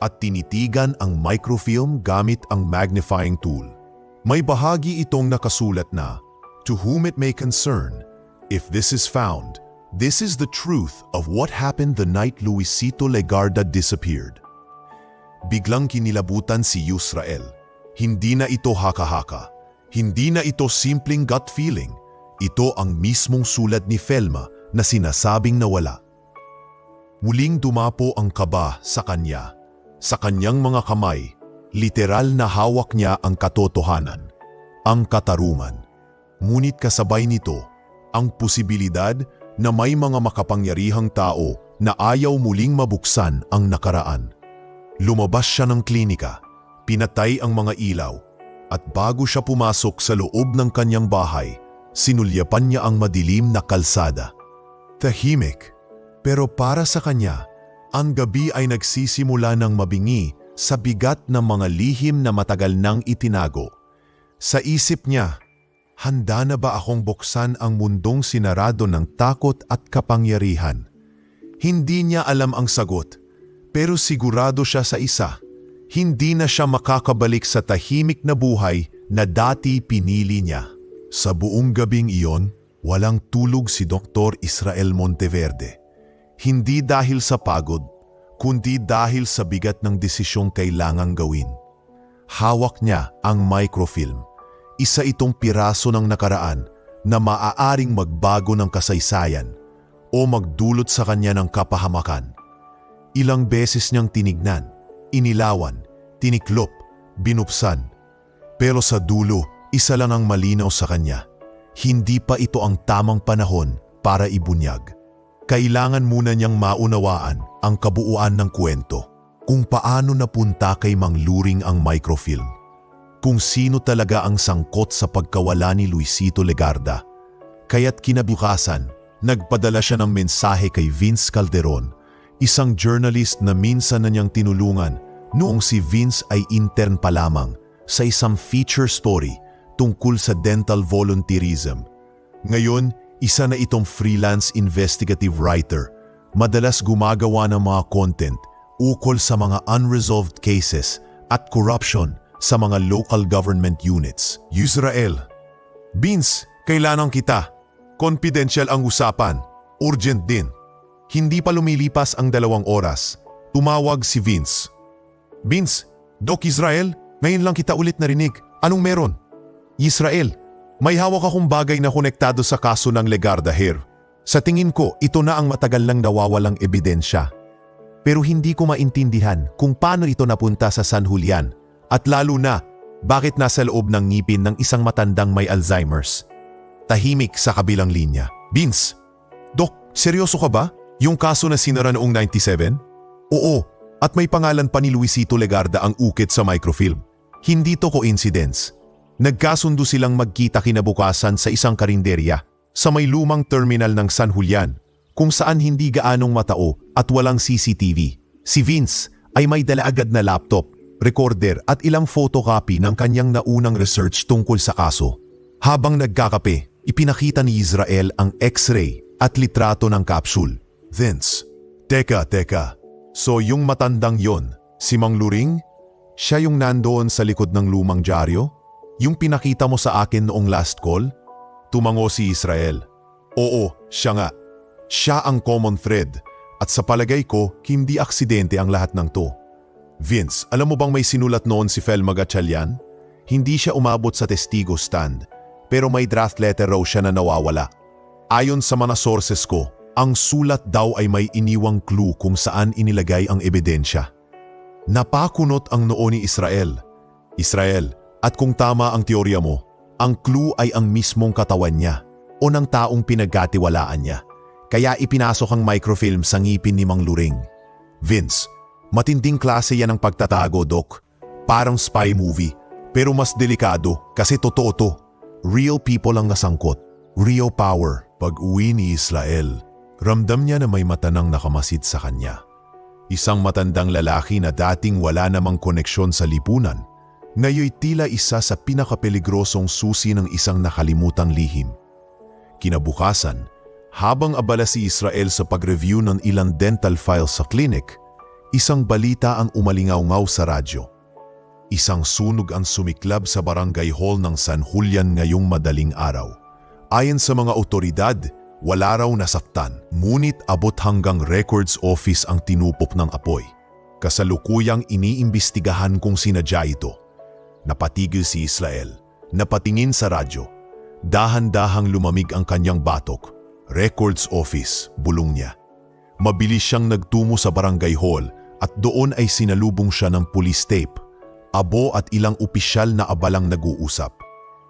at tinitigan ang microfilm gamit ang magnifying tool. May bahagi itong nakasulat na, "To whom it may concern, if this is found, this is the truth of what happened the night Luisito Legarda disappeared." Biglang kinilabutan si Yusrael. Hindi na ito haka-haka. Hindi na ito simpleng gut feeling. Ito ang mismong sulat ni Felma na sinasabing nawala. Muling dumapo ang kaba sa kanya. Sa kanyang mga kamay, literal na hawak niya ang katotohanan, ang katarungan. Ngunit kasabay nito, ang posibilidad na may mga makapangyarihang tao na ayaw muling mabuksan ang nakaraan. Lumabas siya ng klinika, pinatay ang mga ilaw, at bago siya pumasok sa loob ng kanyang bahay, sinulyapan niya ang madilim na kalsada. Tahimik, pero para sa kanya, ang gabi ay nagsisimula ng mabingi sa bigat ng mga lihim na matagal nang itinago. Sa isip niya, handa na ba akong buksan ang mundong sinarado ng takot at kapangyarihan? Hindi niya alam ang sagot. Pero sigurado siya sa isa, hindi na siya makakabalik sa tahimik na buhay na dati pinili niya. Sa buong gabing iyon, walang tulog si Dr. Israel Monteverde. Hindi dahil sa pagod, kundi dahil sa bigat ng desisyong kailangang gawin. Hawak niya ang microfilm, isa itong piraso ng nakaraan na maaaring magbago ng kasaysayan o magdulot sa kanya ng kapahamakan. Ilang beses niyang tinignan, inilawan, tiniklop, binupsan. Pero sa dulo, isa lang ang malinaw sa kanya. Hindi pa ito ang tamang panahon para ibunyag. Kailangan muna niyang maunawaan ang kabuuan ng kwento. Kung paano napunta kay Mang Luring ang microfilm. Kung sino talaga ang sangkot sa pagkawala ni Luisito Legarda. Kaya't kinabukasan, nagpadala siya ng mensahe kay Vince Calderon, isang journalist na minsan na niyang tinulungan noong si Vince ay intern pa lamang sa isang feature story tungkol sa dental volunteerism. Ngayon, isa na itong freelance investigative writer, madalas gumagawa ng mga content ukol sa mga unresolved cases at corruption sa mga local government units. Yusrael, Vince, kailangan kita. Confidential ang usapan. Urgent din. Hindi pa lumilipas ang 2 oras. Tumawag si Vince. Vince, Doc Israel, ngayon lang kita ulit narinig. Anong meron? Israel, may hawak akong bagay na konektado sa kaso ng Legarda here. Sa tingin ko, ito na ang matagal lang nawawalang ebidensya. Pero hindi ko maintindihan kung paano ito napunta sa San Julian. At lalo na, bakit nasa loob ng ngipin ng isang matandang may Alzheimer's. Tahimik sa kabilang linya. Vince, Doc, seryoso ka ba? Yung kaso na sinara noong 97? Oo, at may pangalan pa ni Luisito Legarda ang ukit sa microfilm. Hindi to coincidence. Nagkasundo silang magkita kinabukasan sa isang karinderya sa may lumang terminal ng San Julian kung saan hindi gaanong matao at walang CCTV. Si Vince ay may dala agad na laptop, recorder at ilang photocopy ng kanyang naunang research tungkol sa kaso. Habang nagkakape, ipinakita ni Israel ang x-ray at litrato ng capsule. Vince, teka. So yung matandang yon, si Mang Luring? Siya yung nandoon sa likod ng lumang dyaryo? Yung pinakita mo sa akin noong last call? Tumango si Israel. Oo, siya nga. Siya ang common thread. At sa palagay ko, hindi aksidente ang lahat ng to. Vince, alam mo bang may sinulat noon si Felma Gatchalian? Hindi siya umabot sa testigo stand, pero may draft letter raw siya na nawawala. Ayon sa mga sources ko, ang sulat daw ay may iniwang clue kung saan inilagay ang ebidensya. Napakunot ang noo ni Israel. Israel, at kung tama ang teorya mo, ang clue ay ang mismong katawan niya o ng taong pinagkatiwalaan niya. Kaya ipinasok ang microfilm sa ngipin ni Mang Luring. Vince, matinding klase yan ng pagtatago, Doc. Parang spy movie. Pero mas delikado kasi totoo to. Real people ang nasangkot. Real power. Pag-uwi ni Israel, ramdam niya na may mata nang nakamasid sa kanya. Isang matandang lalaki na dating wala namang koneksyon sa lipunan, ngayon tila isa sa pinakapeligrosong susi ng isang nakalimutang lihim. Kinabukasan, habang abala si Israel sa pag-review ng ilang dental files sa klinik, isang balita ang umalingaw-ngaw sa radyo. Isang sunog ang sumiklab sa barangay hall ng San Julian ngayong madaling araw. Ayon sa mga otoridad, wala raw nasaktan, ngunit abot hanggang records office ang tinupok ng apoy. Kasalukuyang iniimbestigahan kung sinadya ito. Napatigil si Israel, napatingin sa radyo. Dahan-dahang lumamig ang kanyang batok. Records office, bulong niya. Mabilis siyang nagtungo sa barangay hall at doon ay sinalubong siya ng police tape. Abo at ilang opisyal na abalang nag-uusap.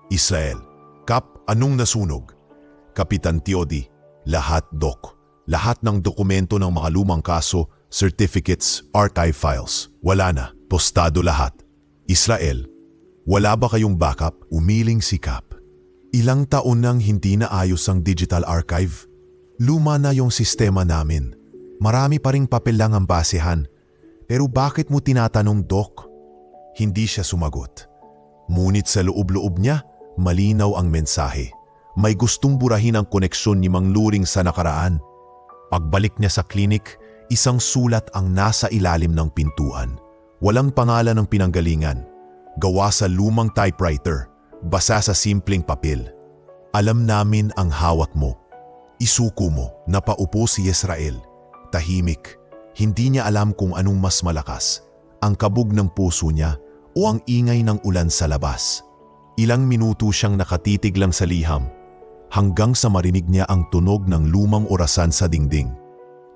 Israel, Kap, anong nasunog? Kapitan Teodi, lahat Dok. Lahat ng dokumento ng mga lumang kaso, certificates, archive files. Wala na, tostado lahat. Israel, wala ba kayong backup? Umiling si Kap. Ilang taon nang hindi na ayos ang digital archive. Luma na yung sistema namin. Marami pa ring papel lang ang basehan. Pero bakit mo tinatanong, Dok? Hindi siya sumagot. Ngunit sa loob-loob niya, malinaw ang mensahe. May gustong burahin ang koneksyon ni Mang Luring sa nakaraan. Pagbalik niya sa klinik, isang sulat ang nasa ilalim ng pintuan. Walang pangalan ng pinanggalingan. Gawa sa lumang typewriter, basa sa simpleng papel. Alam namin ang hawak mo. Isuko mo. Napaupo si Israel. Tahimik. Hindi niya alam kung anong mas malakas. Ang kabog ng puso niya o ang ingay ng ulan sa labas. Ilang minuto siyang nakatitig lang sa liham hanggang sa marinig niya ang tunog ng lumang orasan sa dingding.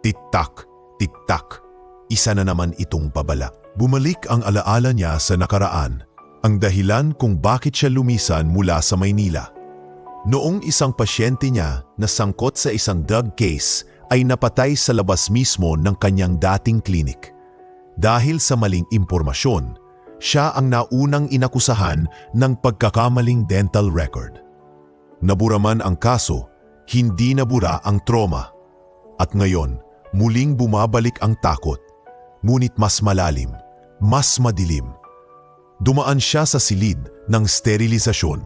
Tik-tak, tik-tak. Isa na naman itong babala. Bumalik ang alaala niya sa nakaraan, ang dahilan kung bakit siya lumisan mula sa Maynila. Noong isang pasyente niya na sangkot sa isang drug case ay napatay sa labas mismo ng kanyang dating klinik. Dahil sa maling impormasyon, siya ang naunang inakusahan ng pagkakamaling dental record. Nabura man ang kaso, hindi nabura ang trauma. At ngayon, muling bumabalik ang takot, ngunit mas malalim, mas madilim. Dumaan siya sa silid ng sterilisasyon.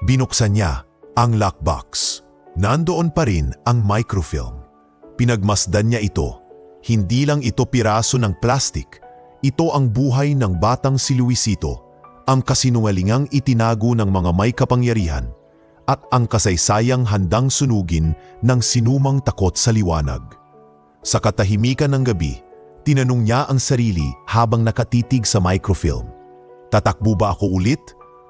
Binuksan niya ang lockbox. Nandoon pa rin ang microfilm. Pinagmasdan niya ito. Hindi lang ito piraso ng plastik. Ito ang buhay ng batang si Luisito, ang kasinungalingang itinago ng mga may kapangyarihan, at ang kasaysayang handang sunugin ng sinumang takot sa liwanag. Sa katahimikan ng gabi, tinanong niya ang sarili habang nakatitig sa microfilm. Tatakbo ba ako ulit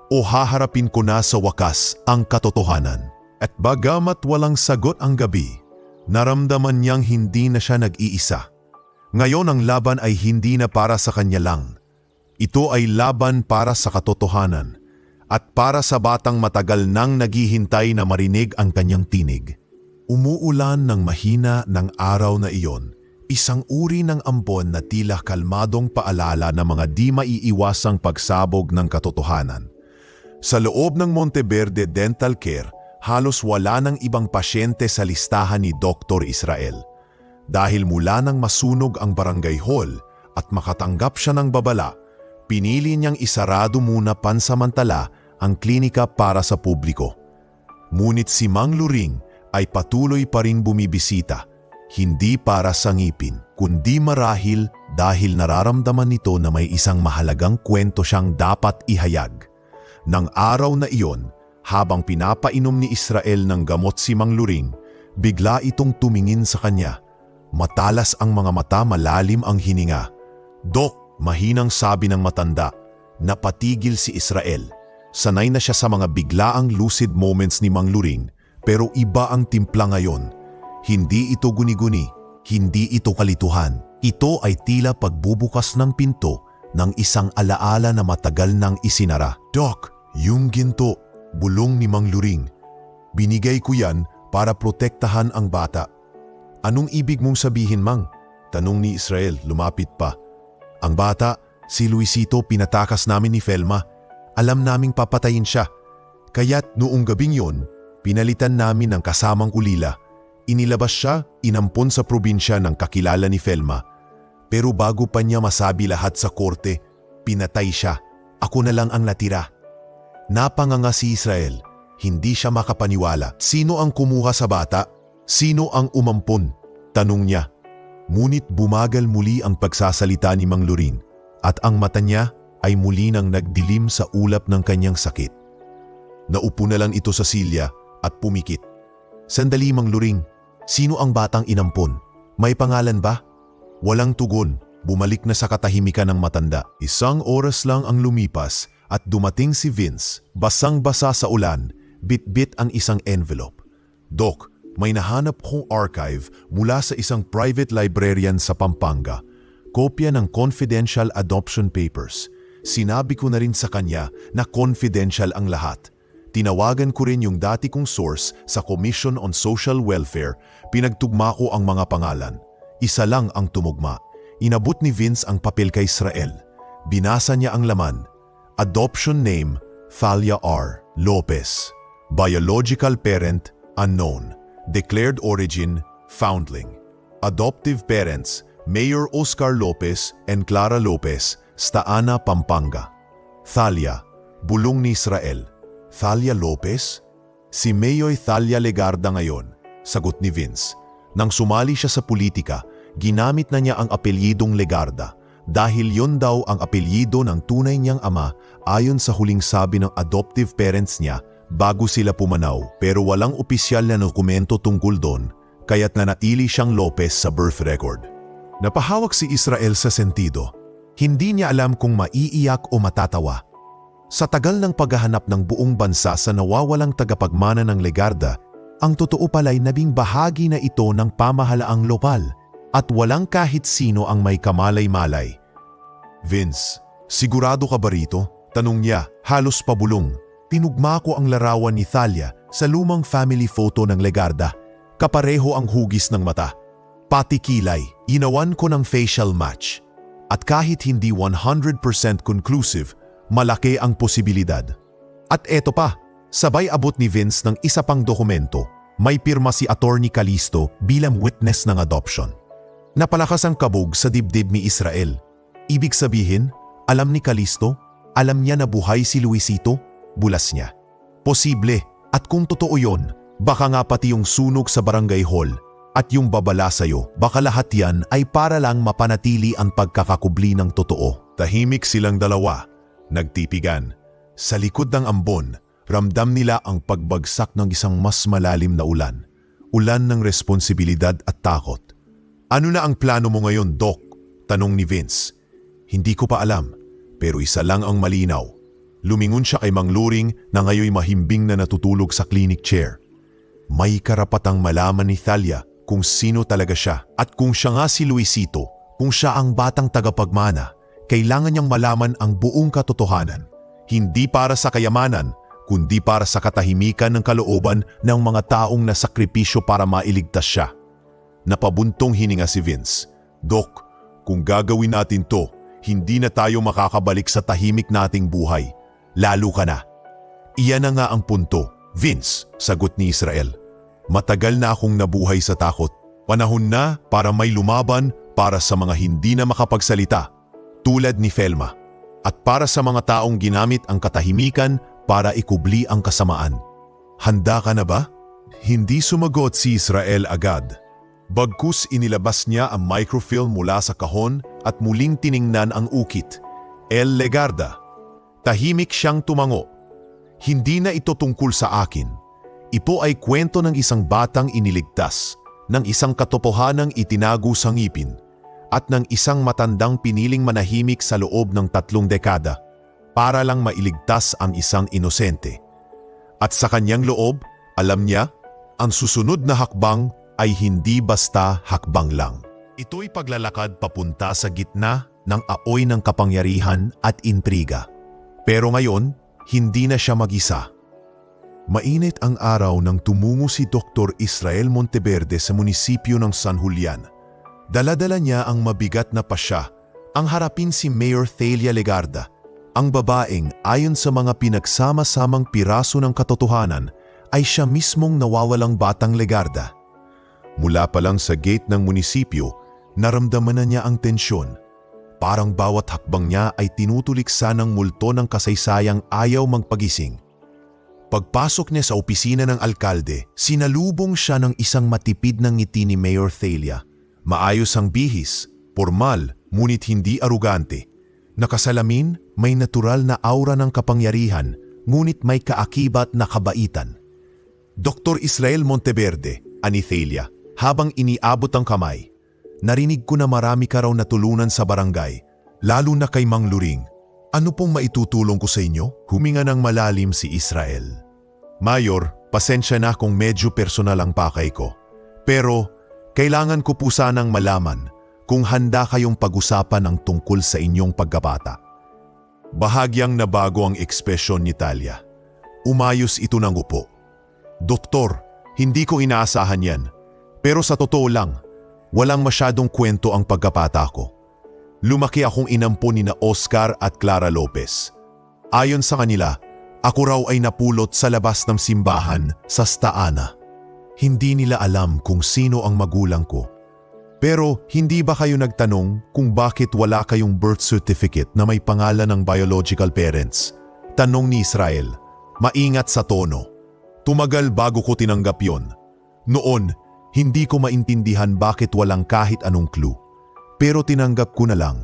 o haharapin ko na sa wakas ang katotohanan? At bagamat walang sagot ang gabi, naramdaman niyang hindi na siya nag-iisa. Ngayon ang laban ay hindi na para sa kanya lang. Ito ay laban para sa katotohanan at para sa batang matagal nang naghihintay na marinig ang kanyang tinig. Umuulan ng mahina ng araw na iyon, isang uri ng ambon na tila kalmadong paalala ng mga di maiiwasang pagsabog ng katotohanan. Sa loob ng Monteverde Dental Care, halos wala ng ibang pasyente sa listahan ni Dr. Israel. Dahil mula nang masunog ang barangay hall at makatanggap siya ng babala, pinili niyang isarado muna pansamantala ang klinika para sa publiko. Ngunit si Mang Luring ay patuloy pa ring bumibisita, hindi para sa ngipin, kundi marahil dahil nararamdaman nito na may isang mahalagang kwento siyang dapat ihayag. Nang araw na iyon, habang pinapainom ni Israel ng gamot si Mang Luring, bigla itong tumingin sa kanya. Matalas ang mga mata, malalim ang hininga. Dok, mahinang sabi ng matanda. Napatigil si Israel. Sanay na siya sa mga biglaang lucid moments ni Mang Luring, pero iba ang timpla ngayon. Hindi ito guni-guni, hindi ito kalituhan. Ito ay tila pagbubukas ng pinto ng isang alaala na matagal nang isinara. Dok, yung ginto, bulong ni Mang Luring. Binigay ko yan para protektahan ang bata. Anong ibig mong sabihin, Mang? Tanong ni Israel, lumapit pa. Ang bata, Si Luisito pinatakas namin ni Felma. Alam naming papatayin siya. Kaya't noong gabing yon, pinalitan namin ng kasamang ulila. Inilabas siya, inampon sa probinsya ng kakilala ni Felma. Pero bago pa niya masabi lahat sa korte, pinatay siya. Ako na lang ang natira. Napanganga si Israel. Hindi siya makapaniwala. Sino ang kumuha sa bata? Sino ang umampon? Tanong niya. Ngunit bumagal muli ang pagsasalita ni Mang Luring at ang mata niya ay muli nang nagdilim sa ulap ng kanyang sakit. Naupo na lang ito sa silya at pumikit. Sandali, Mang Luring. Sino ang batang inampon? May pangalan ba? Walang tugon. Bumalik na sa katahimikan ng matanda. Isang oras lang ang lumipas at dumating si Vince. Basang-basa sa ulan, bit-bit ang isang envelope. Doc, may nahanap kong archive mula sa isang private librarian sa Pampanga. Kopya ng confidential adoption papers. Sinabi ko na rin sa kanya na confidential ang lahat. Tinawagan ko rin yung dati kong source sa Commission on Social Welfare, pinagtugma ko ang mga pangalan. Isa lang ang tumugma. Inabot ni Vince ang papel kay Israel. Binasa niya ang laman. Adoption name, Thalia R. Lopez. Biological parent, unknown. Declared origin, foundling. Adoptive parents, Mayor Oscar Lopez and Clara Lopez, Staana, Pampanga. Thalia, bulong ni Israel. Thalia Lopez? Si Mayoy Thalia Legarda ngayon, sagot ni Vince. Nang sumali siya sa politika, ginamit na niya ang apelyidong Legarda dahil yon daw ang apelyido ng tunay niyang ama ayon sa huling sabi ng adoptive parents niya bago sila pumanaw, pero walang opisyal na dokumento tungkol doon, kaya't nanatili siyang Lopez sa birth record. Napahawak si Israel sa sentido. Hindi niya alam kung maiiyak o matatawa. Sa tagal ng paghahanap ng buong bansa sa nawawalang tagapagmana ng Legarda, ang totoo pala'y nabing bahagi na ito ng pamahalaang lokal at walang kahit sino ang may kamalay-malay. Vince, sigurado ka ba rito? Tanong niya, halos pabulong. Tinugma ko ang larawan ni Thalia sa lumang family photo ng Legarda. Kapareho ang hugis ng mata. Pati kilay, inawan ko ng facial match. At kahit hindi 100% conclusive, malaki ang posibilidad. At eto pa, sabay abot ni Vince ng isa pang dokumento. May pirma si Attorney Calisto bilang witness ng adoption. Napalakas ang kabog sa dibdib ni Israel. Ibig sabihin, alam ni Calisto, alam niya na buhay si Luisito, bulas niya. Posible, at kung totoo yon, baka nga pati yung sunog sa barangay hall at yung babala sa'yo, baka lahat yan ay para lang mapanatili ang pagkakakubli ng totoo. Tahimik silang dalawa. Nagtipigan. Sa likod ng ambon, ramdam nila ang pagbagsak ng isang mas malalim na ulan. Ulan ng responsibilidad at takot. Ano na ang plano mo ngayon, Doc? Tanong ni Vince. Hindi ko pa alam, pero isa lang ang malinaw. Lumingon siya kay Mang Luring na ngayoy mahimbing na natutulog sa clinic chair. May karapatang malaman ni Thalia kung sino talaga siya at kung siya nga si Luisito, kung siya ang batang tagapagmana. Kailangan niyang malaman ang buong katotohanan, hindi para sa kayamanan, kundi para sa katahimikan ng kalooban ng mga taong nasakripisyo para mailigtas siya. Napabuntong hininga si Vince. Doc, kung gagawin natin to, hindi na tayo makakabalik sa tahimik nating buhay. Lalo ka na. Iyan na nga ang punto, Vince, sagot ni Israel. Matagal na akong nabuhay sa takot. Panahon na para may lumaban para sa mga hindi na makapagsalita. Tulad ni Felma, at para sa mga taong ginamit ang katahimikan para ikubli ang kasamaan. Handa ka na ba? Hindi sumagot si Israel agad. Bagkus inilabas niya ang microfilm mula sa kahon at muling tiningnan ang ukit. El Legarda. Tahimik siyang tumango. Hindi na ito tungkol sa akin. Ito ay kwento ng isang batang iniligtas, ng isang katotohanang itinago sa ngipin, at ng isang matandang piniling manahimik sa loob ng 3 dekada para lang mailigtas ang isang inosente. At sa kanyang loob, alam niya, ang susunod na hakbang ay hindi basta hakbang lang. Ito'y paglalakad papunta sa gitna ng aoy ng kapangyarihan at intriga. Pero ngayon, hindi na siya mag-isa. Mainit ang araw nang tumungo si Dr. Israel Monteverde sa munisipyo ng San Julian. Dala-dala niya ang mabigat na pasya Ang harapin si Mayor Thalia Legarda, ang babaeng ayon sa mga pinagsama-samang piraso ng katotohanan ay siya mismong nawawalang batang Legarda. Mula pa lang sa gate ng munisipyo, naramdaman na niya ang tensyon. Parang bawat hakbang niya ay tinutuliksa ng multo ng kasaysayang ayaw magpagising. Pagpasok niya sa opisina ng alkalde, sinalubong siya ng isang matipid na ngiti ni Mayor Thalia. Maayos ang bihis, formal, ngunit hindi arugante. Nakasalamin, may natural na aura ng kapangyarihan, ngunit may kaakibat na kabaitan. Dr. Israel Monteverde, ani Thalia, habang iniabot ang kamay. Narinig ko na marami ka raw natulunan sa barangay, lalo na kay Mang Luring. Ano pong maitutulong ko sa inyo? Huminga ng malalim si Israel. Mayor, pasensya na kung medyo personal ang pakay ko. Pero, kailangan ko po sanang malaman kung handa kayong pag-usapan ang tungkol sa inyong pagkabata. Bahagyang nabago ang ekspresyon ni Thalia. Umayos ito ng upo. Doktor, hindi ko inaasahan yan. Pero sa totoo lang, walang masyadong kwento ang pagkabata ko. Lumaki akong inampon ni na Oscar at Clara Lopez. Ayon sa kanila, ako raw ay napulot sa labas ng simbahan sa Staana. Hindi nila alam kung sino ang magulang ko. Pero hindi ba kayo nagtanong kung bakit wala kayong birth certificate na may pangalan ng biological parents? Tanong ni Israel, maingat sa tono. Tumagal bago ko tinanggap yon. Noon, hindi ko maintindihan bakit walang kahit anong clue. Pero tinanggap ko na lang.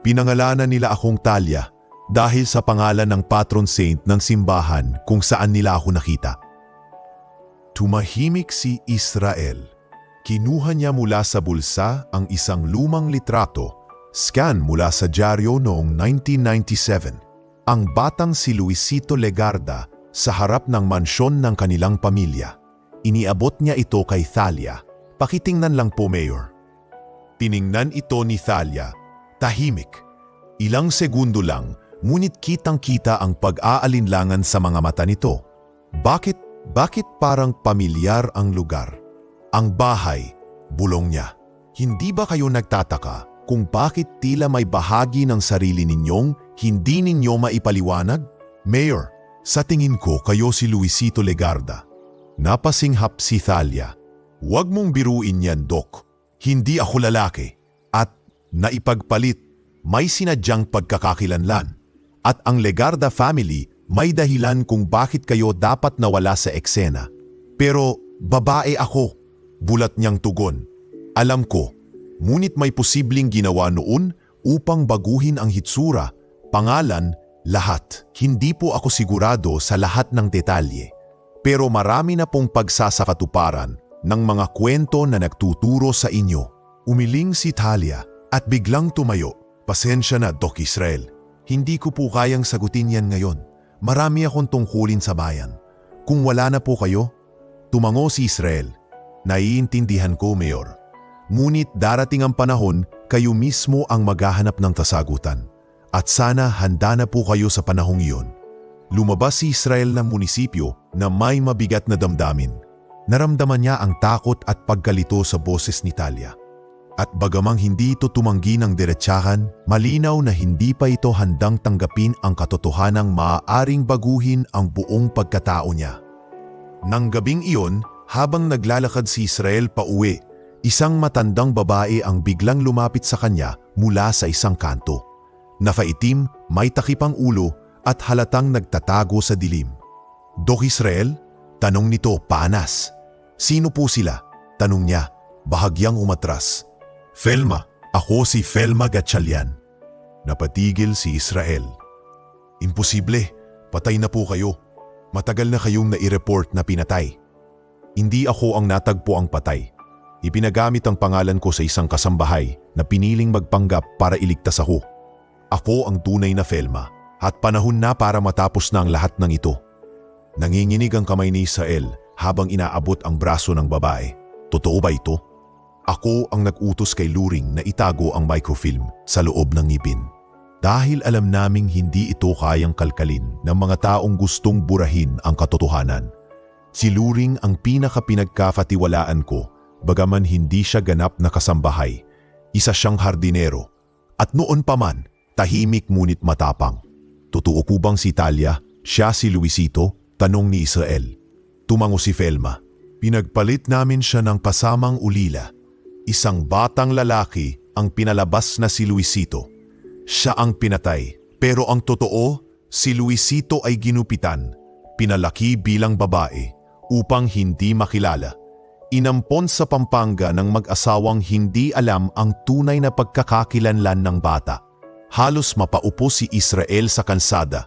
Pinangalanan nila akong Thalia dahil sa pangalan ng patron saint ng simbahan kung saan nila ako nakita. Tumahimik si Israel. Kinuha niya mula sa bulsa ang isang lumang litrato, scan mula sa dyaryo noong 1997. Ang batang si Luisito Legarda sa harap ng mansyon ng kanilang pamilya. Iniabot niya ito kay Thalia. Pakitingnan lang po, Mayor. Tiningnan ito ni Thalia. Tahimik. Ilang segundo lang, ngunit kitang-kita ang pag-aalinlangan sa mga mata nito. Bakit parang pamilyar ang lugar? Ang bahay, bulong niya. Hindi ba kayo nagtataka kung bakit tila may bahagi ng sarili ninyong hindi ninyo maipaliwanag? Mayor, sa tingin ko kayo si Luisito Legarda. Napasinghap si Thalia. Huwag mong biruin yan, Dok. Hindi ako lalaki. At naipagpalit, may sinadyang pagkakakilanlan. At ang Legarda family may dahilan kung bakit kayo dapat nawala sa eksena. Pero babae ako, bulat niyang tugon. Alam ko, ngunit may posibleng ginawa noon upang baguhin ang hitsura, pangalan, lahat. Hindi po ako sigurado sa lahat ng detalye. Pero marami na pong pagsasakatuparan ng mga kwento na nagtuturo sa inyo. Umiling si Thalia at biglang tumayo. Pasensya na, Doc Israel. Hindi ko po kayang sagutin yan ngayon. Marami akong tungkulin sa bayan. Kung wala na po kayo, tumango si Israel. Naiintindihan ko, Mayor. Ngunit darating ang panahon, kayo mismo ang maghahanap ng kasagutan. At sana handa na po kayo sa panahong iyon. Lumabas si Israel ng munisipyo na may mabigat na damdamin. Naramdaman niya ang takot at pagkalito sa boses ni Thalia. At bagamang hindi ito tumanggi ng diretsahan, malinaw na hindi pa ito handang tanggapin ang katotohanang maaaring baguhin ang buong pagkatao niya. Nang gabing iyon, habang naglalakad si Israel pauwi, isang matandang babae ang biglang lumapit sa kanya mula sa isang kanto. Nakaitim, may takipang ulo at halatang nagtatago sa dilim. Doc Israel? Tanong nito panas. Sino po sila? Tanong niya, bahagyang umatras. Felma, ako si Felma Gatchalian. Napatigil si Israel. Imposible, patay na po kayo. Matagal na kayong nai-report na pinatay. Hindi ako ang natagpo ang patay. Ipinagamit ang pangalan ko sa isang kasambahay na piniling magpanggap para iligtas ako. Ako ang tunay na Felma at panahon na para matapos na ang lahat ng ito. Nanginginig ang kamay ni Israel habang inaabot ang braso ng babae. Totoo ba ito? Ako ang nag-utos kay Luring na itago ang microfilm sa loob ng ngipin. Dahil alam naming hindi ito kayang kalkalin ng mga taong gustong burahin ang katotohanan. Si Luring ang pinakapinagkakatiwalaan ko, bagaman hindi siya ganap na kasambahay. Isa siyang hardinero. At noon pa man, tahimik ngunit matapang. Totoo po bang si Talia, siya si Luisito? Tanong ni Israel. Tumango si Felma. Pinagpalit namin siya ng pasamang ulila. Isang batang lalaki ang pinalabas na si Luisito. Siya ang pinatay. Pero ang totoo, si Luisito ay ginupitan, pinalaki bilang babae upang hindi makilala. Inampon sa Pampanga ng mag-asawang hindi alam ang tunay na pagkakakilanlan ng bata. Halos mapaupo si Israel sa kalsada.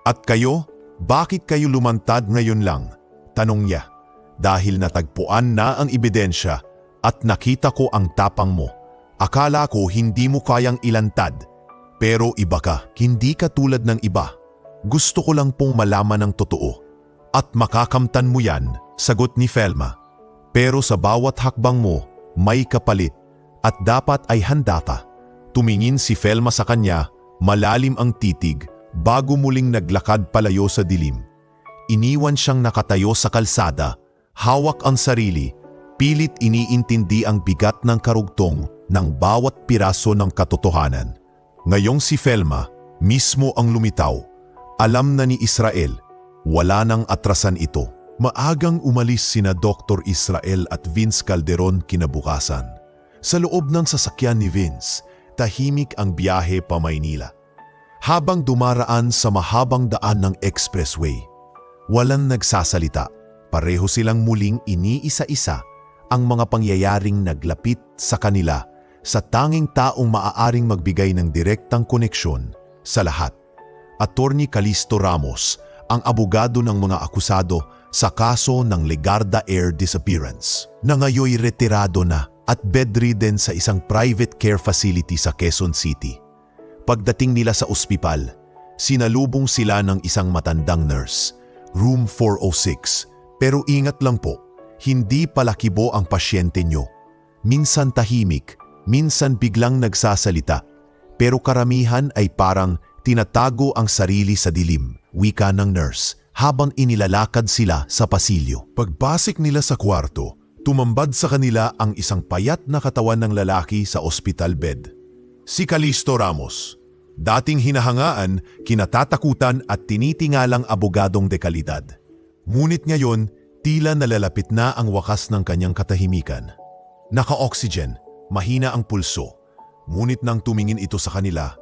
At kayo, bakit kayo lumantad ngayon lang? Tanong niya. Dahil natagpuan na ang ebidensya at nakita ko ang tapang mo. Akala ko hindi mo kayang ilantad. Pero iba ka, hindi ka tulad ng iba. Gusto ko lang pong malaman ang totoo. At makakamtan mo yan, sagot ni Felma. Pero sa bawat hakbang mo, may kapalit. At dapat ay handa ka. Tumingin si Felma sa kanya, malalim ang titig, bago muling naglakad palayo sa dilim. Iniwan siyang nakatayo sa kalsada, hawak ang sarili, pilit iniintindi ang bigat ng karugtong ng bawat piraso ng katotohanan. Ngayong si Felma, mismo ang lumitaw. Alam na ni Israel, wala nang atrasan ito. Maagang umalis sina Dr. Israel at Vince Calderon kinabukasan. Sa loob ng sasakyan ni Vince, tahimik ang biyahe pa Maynila. Habang dumaraan sa mahabang daan ng expressway, walang nagsasalita. Pareho silang muling iniisa-isa ang mga pangyayaring naglapit sa kanila sa tanging taong maaaring magbigay ng direktang koneksyon sa lahat. Attorney Calisto Ramos, ang abogado ng mga akusado sa kaso ng Legarda Air Disappearance, na ngayoy retirado na at bedridden sa isang private care facility sa Quezon City. Pagdating nila sa ospital, sinalubong sila ng isang matandang nurse, room 406. Pero ingat lang po, hindi palakibo ang pasyente nyo. Minsan tahimik, minsan biglang nagsasalita, pero karamihan ay parang tinatago ang sarili sa dilim, wika ng nurse, habang inilalakad sila sa pasilyo. Pagbasik nila sa kwarto, tumambad sa kanila ang isang payat na katawan ng lalaki sa ospital bed. Si Calisto Ramos, dating hinahangaan, kinatatakutan at tinitingalang abogadong dekalidad. Ngunit ngayon, tila nalalapit na ang wakas ng kanyang katahimikan. Naka-oxygen, mahina ang pulso, ngunit nang tumingin ito sa kanila,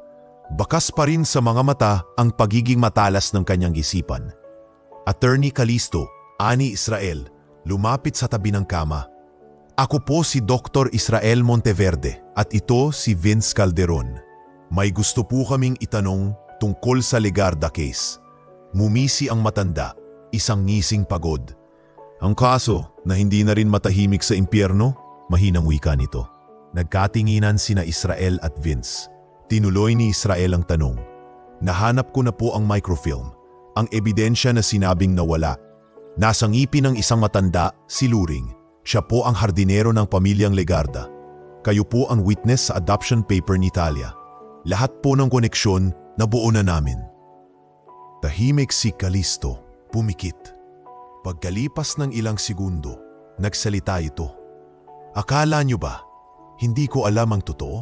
bakas pa rin sa mga mata ang pagiging matalas ng kanyang isipan. Attorney Calisto, ani Israel, lumapit sa tabi ng kama. Ako po si Dr. Israel Monteverde at ito si Vince Calderon. May gusto po kaming itanong tungkol sa Legarda case. Mumisi ang matanda, isang ngising pagod. Ang kaso na hindi na rin matahimik sa impyerno, mahinang wika nito. Nagkatinginan sina Israel at Vince. Tinuloy ni Israel ang tanong. Nahanap ko na po ang microfilm, ang ebidensya na sinabing nawala. Nasa ngipin ng isang matanda, si Luring. Siya po ang hardinero ng pamilyang Legarda. Kayo po ang witness sa adoption paper ni Talia. Lahat po ng koneksyon nabuo na namin. Tahimik si Calisto, pumikit. Pagkalipas ng ilang segundo, nagsalita ito. Akala niyo ba, hindi ko alam ang totoo?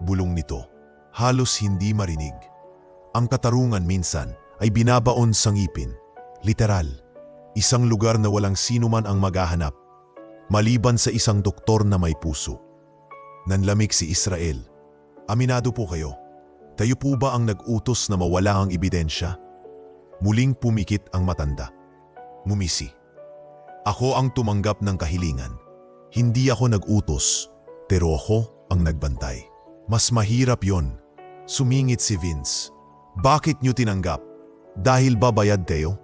Bulong nito, halos hindi marinig. Ang katarungan minsan ay binabaon sa ngipin. Literal, isang lugar na walang sino man ang maghahanap, maliban sa isang doktor na may puso. Nanlamig si Israel. Aminado po kayo, kayo po ba ang nag-utos na mawala ang ebidensya? Muling pumikit ang matanda. Ngumisi. Ako ang tumanggap ng kahilingan. Hindi ako nag-utos, pero ako ang nagbantay. Mas mahirap yon. Sumingit si Vince. Bakit niyo tinanggap? Dahil ba bayad kayo?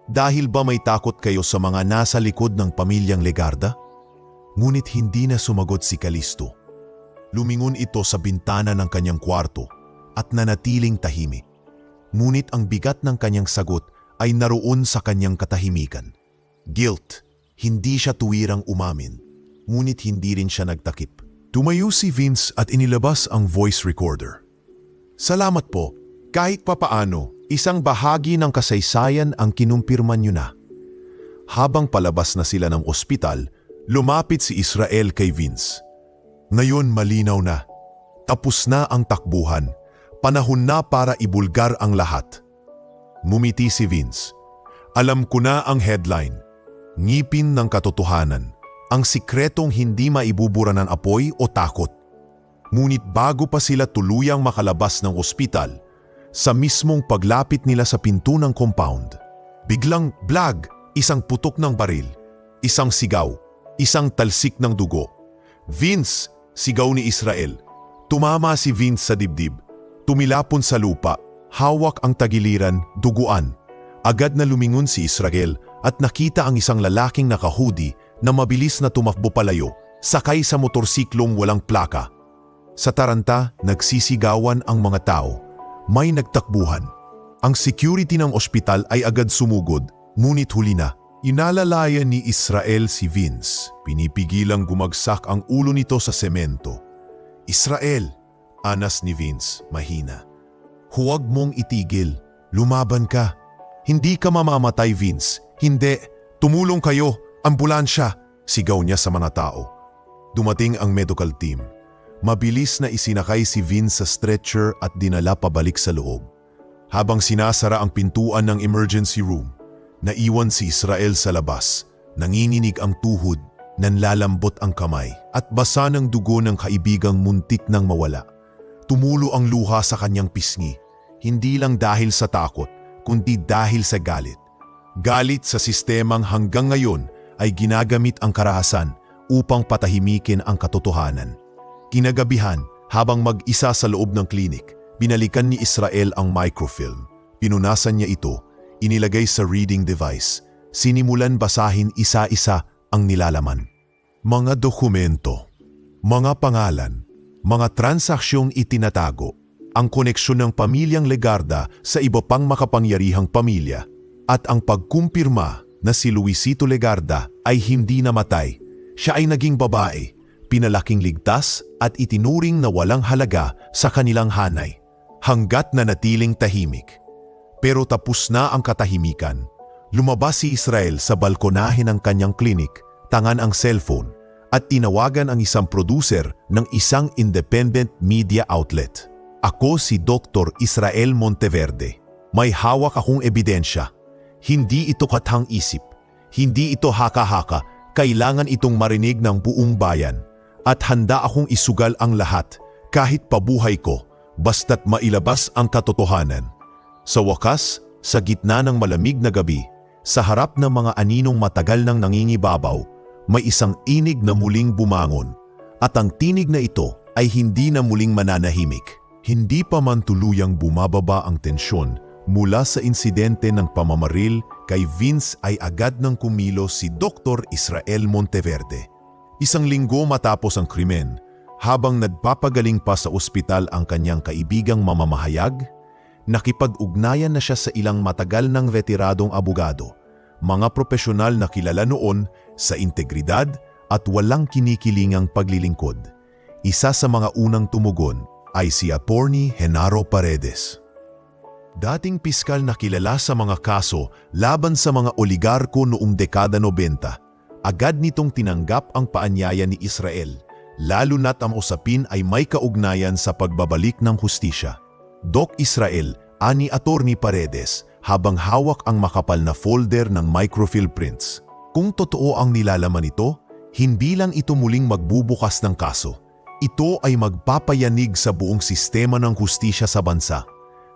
Dahil ba may takot kayo sa mga nasa likod ng pamilyang Legarda? Ngunit hindi na sumagot si Calisto. Lumingon ito sa bintana ng kanyang kwarto at nanatiling tahimik. Ngunit ang bigat ng kanyang sagot ay naroon sa kanyang katahimikan. Guilt, hindi siya tuwirang umamin, ngunit hindi rin siya nagtakip. Tumayo si Vince at inilabas ang voice recorder. Salamat po, kahit papaano, isang bahagi ng kasaysayan ang kinumpirman niyo na. Habang palabas na sila ng ospital, lumapit si Israel kay Vince. Ngayon malinaw na, Tapos na ang takbuhan. Panahon na para ibulgar ang lahat. Ngumiti si Vince. Alam ko na ang headline. Ngipin ng katotohanan. Ang sikretong hindi maibubura ng apoy o takot. Ngunit bago pa sila tuluyang makalabas ng ospital, sa mismong paglapit nila sa pinto ng compound, biglang blag, isang putok ng baril, isang sigaw, isang talsik ng dugo. Vince, sigaw ni Israel. Tumama si Vince sa dibdib. Tumilapon sa lupa, hawak ang tagiliran, duguan. Agad na lumingon si Israel at nakita ang isang lalaking naka-hoodie na mabilis na tumakbo palayo, sakay sa motorsiklong walang plaka. Sa taranta, nagsisigawan ang mga tao. May nagtakbuhan. Ang security ng ospital ay agad sumugod, ngunit huli na. Inalalayan ni Israel si Vince. Pinipigilang gumagsak ang ulo nito sa semento. Israel, anas ni Vince, mahina. Huwag mong itigil. Lumaban ka. Hindi ka mamamatay, Vince. Hindi. Tumulong kayo. Ambulansya. Sigaw niya sa mga tao. Dumating ang medical team. Mabilis na isinakay si Vince sa stretcher at dinala pabalik sa loob. Habang sinasara ang pintuan ng emergency room, naiwan si Israel sa labas. Nanginginig ang tuhod, nanlalambot ang kamay, at basa ng dugo ng kaibigang muntik nang mawala. Tumulo ang luha sa kanyang pisngi, hindi lang dahil sa takot, kundi dahil sa galit. Galit sa sistemang hanggang ngayon ay ginagamit ang karahasan upang patahimikin ang katotohanan. Kinagabihan, habang mag-isa sa loob ng klinik, binalikan ni Israel ang microfilm. Pinunasan niya ito, inilagay sa reading device. Sinimulan basahin isa-isa ang nilalaman. Mga dokumento, mga pangalan, mga transaksyong itinatago, ang koneksyon ng pamilyang Legarda sa iba pang makapangyarihang pamilya, at ang pagkumpirma na si Luisito Legarda ay hindi namatay. Siya ay naging babae, pinalaking ligtas at itinuring na walang halaga sa kanilang hanay, hanggat nanatiling tahimik. Pero tapos na ang katahimikan. Lumabas si Israel sa balkonahe ng kanyang klinik, tangan ang cellphone, at tinawagan ang isang producer ng isang independent media outlet. Ako si Dr. Israel Monteverde. May hawak akong ebidensya. Hindi ito kathang-isip. Hindi ito haka-haka. Kailangan itong marinig ng buong bayan. At handa akong isugal ang lahat, kahit pabuhay ko, basta't mailabas ang katotohanan. Sa wakas, sa gitna ng malamig na gabi, sa harap ng mga aninong matagal nang nangingibabaw, may isang inig na muling bumangon. At ang tinig na ito ay hindi na muling mananahimik. Hindi pa man tuluyang bumababa ang tensyon mula sa insidente ng pamamaril kay Vince ay agad nang kumilos si Dr. Israel Monteverde. Isang linggo matapos ang krimen, habang nagpapagaling pa sa ospital ang kanyang kaibigang mamamahayag, nakipag-ugnayan na siya sa ilang matagal ng veteradong abogado, mga profesional na kilala noon sa integridad at walang kinikilingang paglilingkod. Isa sa mga unang tumugon ay si Attorney Genaro Paredes. Dating piskal na kilala sa mga kaso laban sa mga oligarko noong dekada 90, agad nitong tinanggap ang paanyaya ni Israel, lalo na't ang usapin ay may kaugnayan sa pagbabalik ng hustisya. Doc Israel, ani Attorney Paredes, habang hawak ang makapal na folder ng microfilm prints. Kung totoo ang nilalaman nito, hindi lang ito muling magbubukas ng kaso. Ito ay magpapayanig sa buong sistema ng hustisya sa bansa.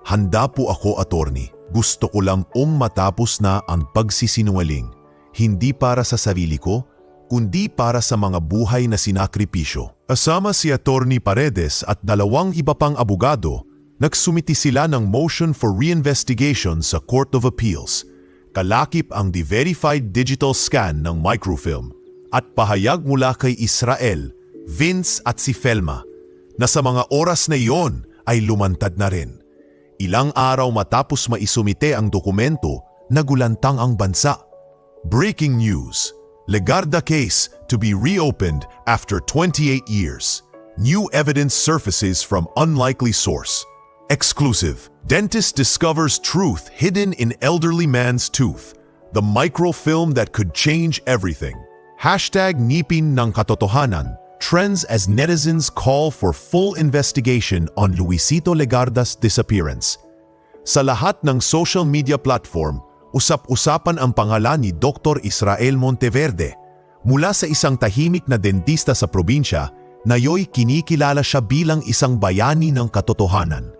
Handa po ako, Attorney. Gusto ko lang matapos na ang pagsisinungaling. Hindi para sa sarili ko, kundi para sa mga buhay na sinakripisyo. Kasama si Attorney Paredes at dalawang iba pang abogado, nagsumiti sila ng motion for reinvestigation sa Court of Appeals. Kalakip ang de-verified digital scan ng microfilm at pahayag mula kay Israel, Vince at si Felma na sa mga oras na iyon ay lumantad na rin. Ilang araw matapos maisumite ang dokumento, nagulantang ang bansa. Breaking news! Legarda case to be reopened after 28 years. New evidence surfaces from unlikely source. Exclusive. Dentist discovers truth hidden in elderly man's tooth. The microfilm that could change everything. Hashtag ngipin ng katotohanan. trends as netizens call for full investigation on Luisito Legarda's disappearance. Sa lahat ng social media platform, usap-usapan ang pangalan ni Dr. Israel Monteverde. Mula sa isang tahimik na dentista sa probinsya, ngayon kinikilala siya bilang isang bayani ng katotohanan.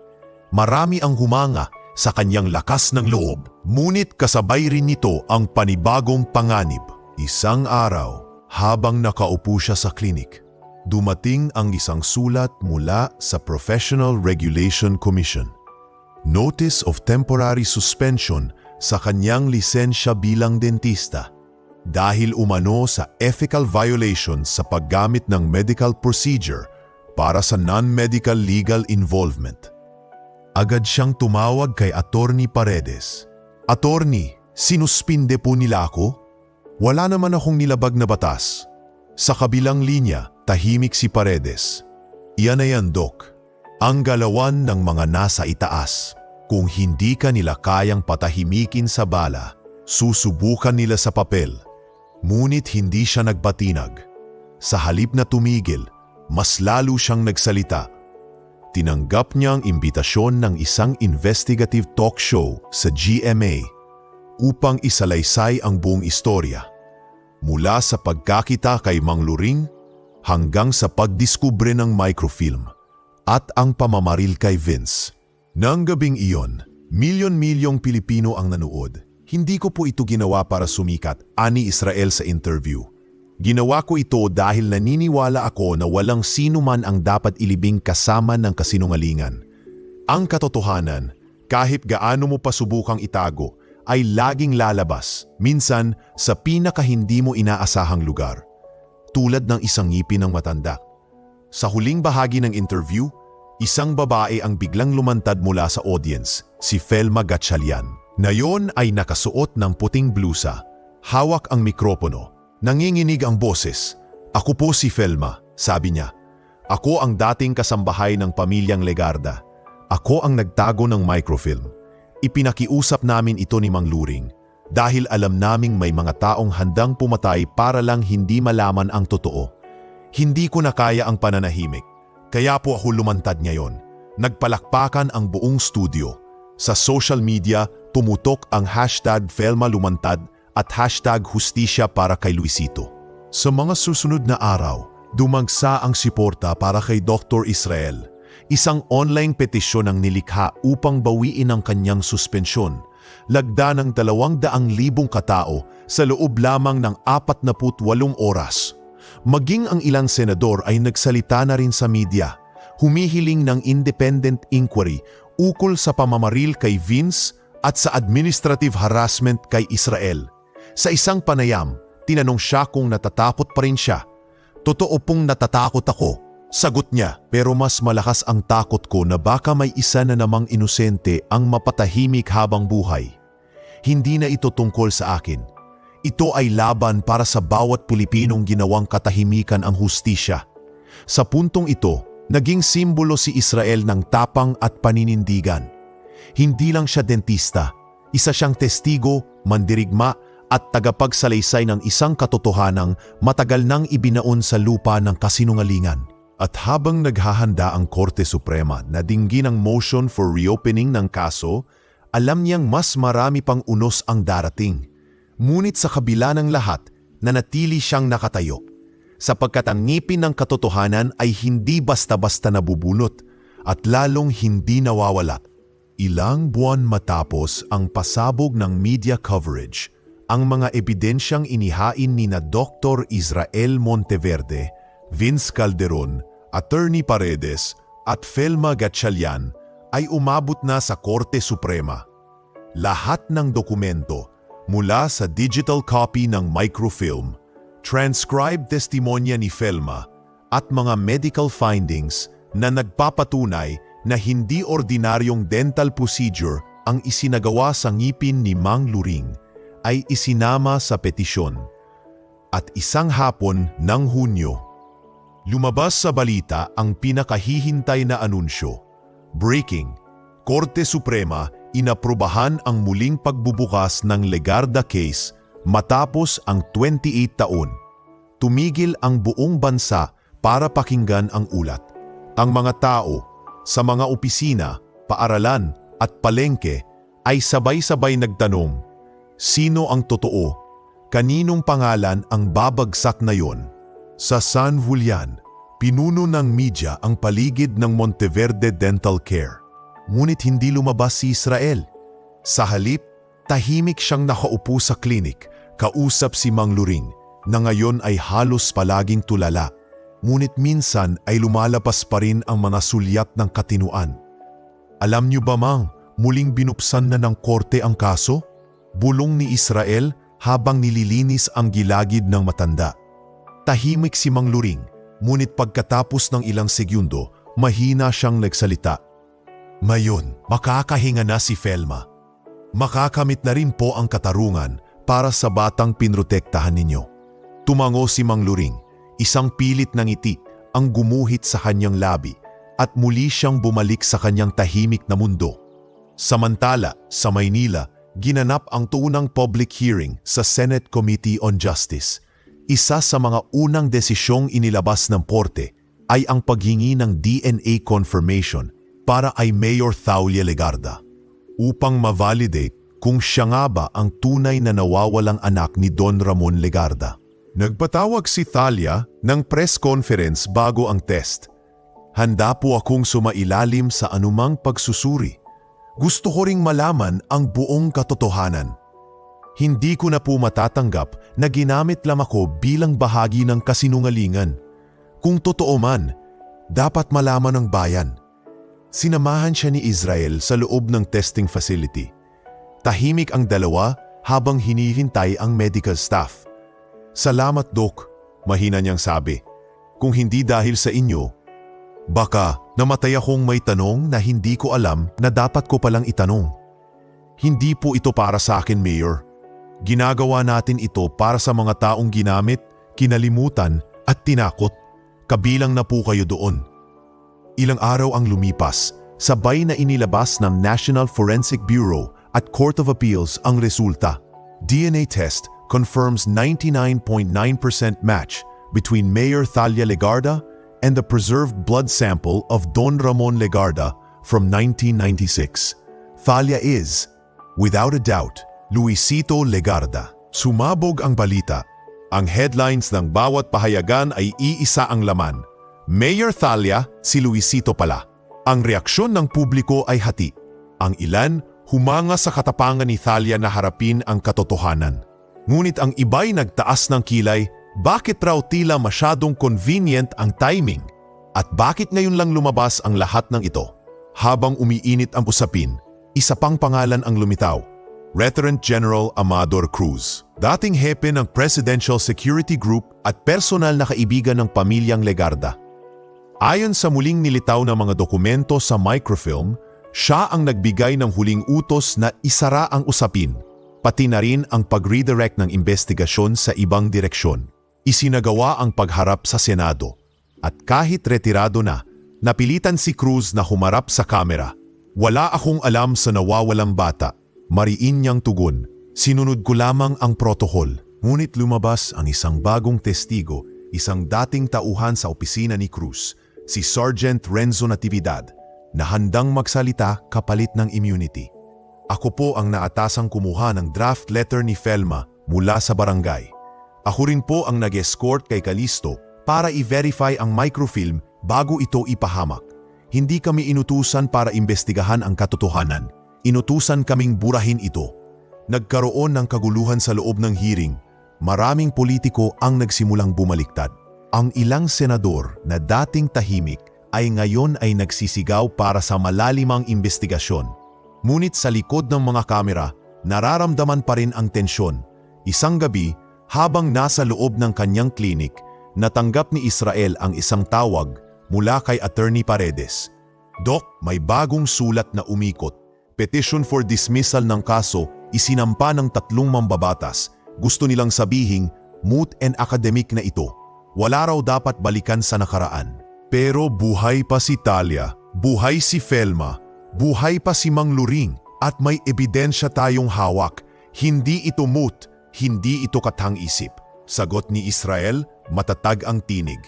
Marami ang humanga sa kanyang lakas ng loob, ngunit kasabay rin nito ang panibagong panganib. Isang araw, habang nakaupo siya sa klinik, dumating ang isang sulat mula sa Professional Regulation Commission. Notice of temporary suspension sa kanyang lisensya bilang dentista dahil umano sa ethical violation sa paggamit ng medical procedure para sa non-medical legal involvement. Agad siyang tumawag kay Attorney Paredes. Attorney, sinuspinde po nila ako? Wala naman akong nilabag na batas. Sa kabilang linya, tahimik si Paredes. Iyan na yan, Doc. Ang galawan ng mga nasa itaas. Kung hindi ka nila kayang patahimikin sa bala, susubukan nila sa papel. Ngunit hindi siya nagbatinag. Sa halip na tumigil, mas lalo siyang nagsalita. Tinanggap niya ang imbitasyon ng isang investigative talk show sa GMA upang isalaysay ang buong istorya. Mula sa pagkakita kay Mang Luring hanggang sa pagdiskubre ng microfilm at ang pamamaril kay Vince. Nang gabing iyon, milyon-milyong Pilipino ang nanood. Hindi ko po ito ginawa para sumikat, ani Israel sa interview. Ginawa ko ito dahil naniniwala ako na walang sino man ang dapat ilibing kasama ng kasinungalingan. Ang katotohanan, kahit gaano mo pa subukang itago, ay laging lalabas, minsan sa pinaka-hindi mo inaasahang lugar. Tulad ng isang ngipin ng matanda. Sa huling bahagi ng interview, isang babae ang biglang lumantad mula sa audience, si Felma Gatchalian. Ngayon ay nakasuot ng puting blusa, hawak ang mikropono, nanginginig ang boses. Ako po si Felma, sabi niya. Ako ang dating kasambahay ng pamilyang Legarda. Ako ang nagtago ng microfilm. Ipinakiusap namin ito ni Mang Luring dahil alam naming may mga taong handang pumatay para lang hindi malaman ang totoo. Hindi ko na kaya ang pananahimik, kaya po ako lumantad ngayon. Nagpalakpakan ang buong studio. Sa social media, tumutok ang hashtag Felma Lumantad at hashtag Hustisya para kay Luisito. Sa mga susunod na araw, dumagsa ang suporta para kay Dr. Israel. Isang online petisyon ang nilikha upang bawiin ang kanyang suspensyon. Lagda ng 200,000 katao sa loob lamang ng 48 oras. Maging ang ilang senador ay nagsalita na rin sa media, humihiling ng independent inquiry ukol sa pamamaril kay Vince at sa administrative harassment kay Israel. Sa isang panayam, tinanong siya kung natatakot pa rin siya. Totoo pong natatakot ako. Sagot niya, pero mas malakas ang takot ko na baka may isa na namang inosente ang mapatahimik habang buhay. Hindi na ito tungkol sa akin. Ito ay laban para sa bawat Pilipinong ginawang katahimikan ang hustisya. Sa puntong ito, naging simbolo si Israel ng tapang at paninindigan. Hindi lang siya dentista, isa siyang testigo, mandirigma at tagapagsalaysay ng isang katotohanang matagal nang ibinaon sa lupa ng kasinungalingan. At habang naghahanda ang Korte Suprema na dinggin ang motion for reopening ng kaso, alam niyang mas marami pang unos ang darating. Ngunit sa kabila ng lahat, nanatili siyang nakatayo. Sapagkat ang ngipin ng katotohanan ay hindi basta-basta nabubunot at lalong hindi nawawala. Ilang buwan matapos ang pasabog ng media coverage, ang mga ebidensyang inihain ni na Dr. Israel Monteverde, Vince Calderon, Attorney Paredes at Felma Gatchalian ay umabot na sa Korte Suprema. Lahat ng dokumento mula sa digital copy ng microfilm, transcribed testimonya ni Felma at mga medical findings na nagpapatunay na hindi ordinaryong dental procedure ang isinagawa sa ngipin ni Mang Luring ay isinama sa petisyon. At isang hapon ng Hunyo, lumabas sa balita ang pinakahihintay na anunsyo. Breaking! Korte Suprema inaprubahan ang muling pagbubukas ng Legarda case matapos ang 28 taon. Tumigil ang buong bansa para pakinggan ang ulat. Ang mga tao sa mga opisina, paaralan at palengke ay sabay-sabay nagtanong, sino ang totoo? Kaninong pangalan ang babagsak na yon? Sa San Julian, pinuno ng media ang paligid ng Monteverde Dental Care. Ngunit hindi lumabas si Israel. Sa halip, tahimik siyang nakaupo sa klinik, kausap si Mang Luring, na ngayon ay halos palaging tulala. Ngunit minsan ay lumalapas pa rin ang mga sulyat ng katinuan. Alam niyo ba, Mang, muling binuksan na ng korte ang kaso? Bulong ni Israel habang nililinis ang gilagid ng matanda. Tahimik si Mang Luring, ngunit pagkatapos ng ilang segundo, mahina siyang nagsalita. Mayon, makakahinga na si Felma. Makakamit na rin po ang katarungan para sa batang pinrotektahan ninyo. Tumango si Mang Luring, isang pilit ng ngiti ang gumuhit sa kanyang labi at muli siyang bumalik sa kanyang tahimik na mundo. Samantala, sa Maynila, ginanap ang tunang public hearing sa Senate Committee on Justice. Isa sa mga unang desisyong inilabas ng korte ay ang paghingi ng DNA confirmation para kay Mayor Thalia Legarda upang ma-validate kung siya nga ba ang tunay na nawawalang anak ni Don Ramon Legarda. Nagpatawag si Thalia ng press conference bago ang test. Handa po akong sumailalim sa anumang pagsusuri. Gusto ko ring malaman ang buong katotohanan. Hindi ko na po matatanggap na ginamit lang ako bilang bahagi ng kasinungalingan. Kung totoo man, dapat malaman ng bayan. Sinamahan siya ni Israel sa loob ng testing facility. Tahimik ang dalawa habang hinihintay ang medical staff. Salamat, Dok, mahina niyang sabi. Kung hindi dahil sa inyo, baka namatay akong may tanong na hindi ko alam na dapat ko palang itanong. Hindi po ito para sa akin, Mayor. Ginagawa natin ito para sa mga taong ginamit, kinalimutan at tinakot. Kabilang na po kayo doon. Ilang araw ang lumipas, sabay na inilabas ng National Forensic Bureau at Court of Appeals ang resulta. DNA test confirms 99.9% match between Mayor Thalia Legarda and the preserved blood sample of Don Ramon Legarda from 1996. Thalia is, without a doubt, Luisito Legarda. Sumabog ang balita. Ang headlines ng bawat pahayagan ay iisa ang laman. Mayor Thalia, si Luisito pala. Ang reaksyon ng publiko ay hati. Ang ilan, humanga sa katapangan ni Thalia na harapin ang katotohanan. Ngunit ang iba'y nagtaas ng kilay, bakit raw tila masyadong convenient ang timing? At bakit ngayon lang lumabas ang lahat ng ito? Habang umiinit ang usapin, isa pang pangalan ang lumitaw. Lieutenant General Amador Cruz, dating hepe ng Presidential Security Group at personal na kaibigan ng pamilyang Legarda. Ayon sa muling nilitaw na mga dokumento sa microfilm, siya ang nagbigay ng huling utos na isara ang usapin, pati na rin ang pag-redirect ng investigasyon sa ibang direksyon. Isinagawa ang pagharap sa Senado. At kahit retirado na, napilitan si Cruz na humarap sa kamera. Wala akong alam sa nawawalang bata. Mariin niyang tugon. Sinunod ko lamang ang protokol. Ngunit lumabas ang isang bagong testigo, isang dating tauhan sa opisina ni Cruz, si Sergeant Renzo Natividad, na handang magsalita kapalit ng immunity. Ako po ang naatasang kumuha ng draft letter ni Felma mula sa barangay. Ako rin po ang nag-escort kay Calisto para i-verify ang microfilm bago ito ipahamak. Hindi kami inutusan para imbestigahan ang katotohanan. Inutusan kaming burahin ito. Nagkaroon ng kaguluhan sa loob ng hearing. Maraming politiko ang nagsimulang bumaliktad. Ang ilang senador na dating tahimik ay ngayon ay nagsisigaw para sa malalimang investigasyon. Ngunit sa likod ng mga kamera, nararamdaman pa rin ang tensyon. Isang gabi, habang nasa loob ng kanyang klinik, natanggap ni Israel ang isang tawag mula kay Attorney Paredes. Doc, may bagong sulat na umikot. Petition for dismissal ng kaso, isinampa ng 3 mambabatas. Gusto nilang sabihing, moot and academic na ito. Wala raw dapat balikan sa nakaraan. Pero buhay pa si Thalia, buhay si Felma, buhay pa si Mang Luring at may ebidensya tayong hawak. Hindi ito moot, hindi ito katang-isip. Sagot ni Israel, matatag ang tinig.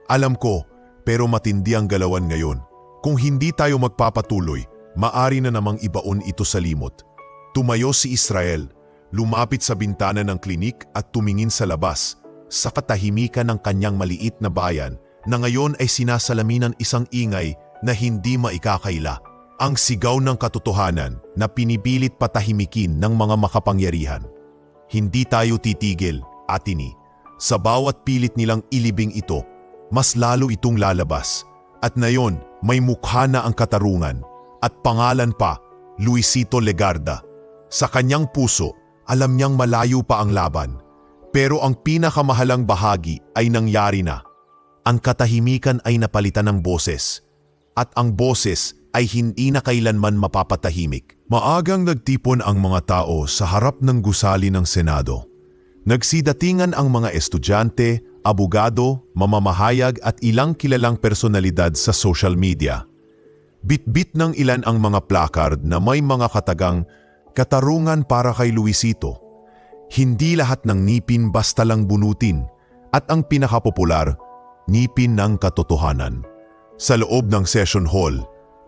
Alam ko, pero matindi ang galawan ngayon. Kung hindi tayo magpapatuloy, maari na namang ibaon ito sa limot. Tumayo si Israel, lumapit sa bintana ng klinik at tumingin sa labas, sa katahimikan ng kanyang maliit na bayan na ngayon ay sinasalamin ng isang ingay na hindi maikakaila. Ang sigaw ng katotohanan na pinipilit patahimikin ng mga makapangyarihan. Hindi tayo titigil, Atini. Sa bawat pilit nilang ilibing ito, mas lalo itong lalabas. At ngayon, may mukha na ang katarungan. At pangalan pa, Luisito Legarda. Sa kanyang puso, alam niyang malayo pa ang laban. Pero ang pinakamahalang bahagi ay nangyari na. Ang katahimikan ay napalitan ng boses. At ang boses ay hindi na kailanman mapapatahimik. Maagang nagtipon ang mga tao sa harap ng gusali ng Senado. Nagsidatingan ang mga estudyante, abogado, mamamahayag at ilang kilalang personalidad sa social media. Bitbit ng ilan ang mga placard na may mga katagang katarungan para kay Luisito. Hindi lahat ng ngipin basta lang bunutin at ang pinakapopular, ngipin ng katotohanan. Sa loob ng session hall,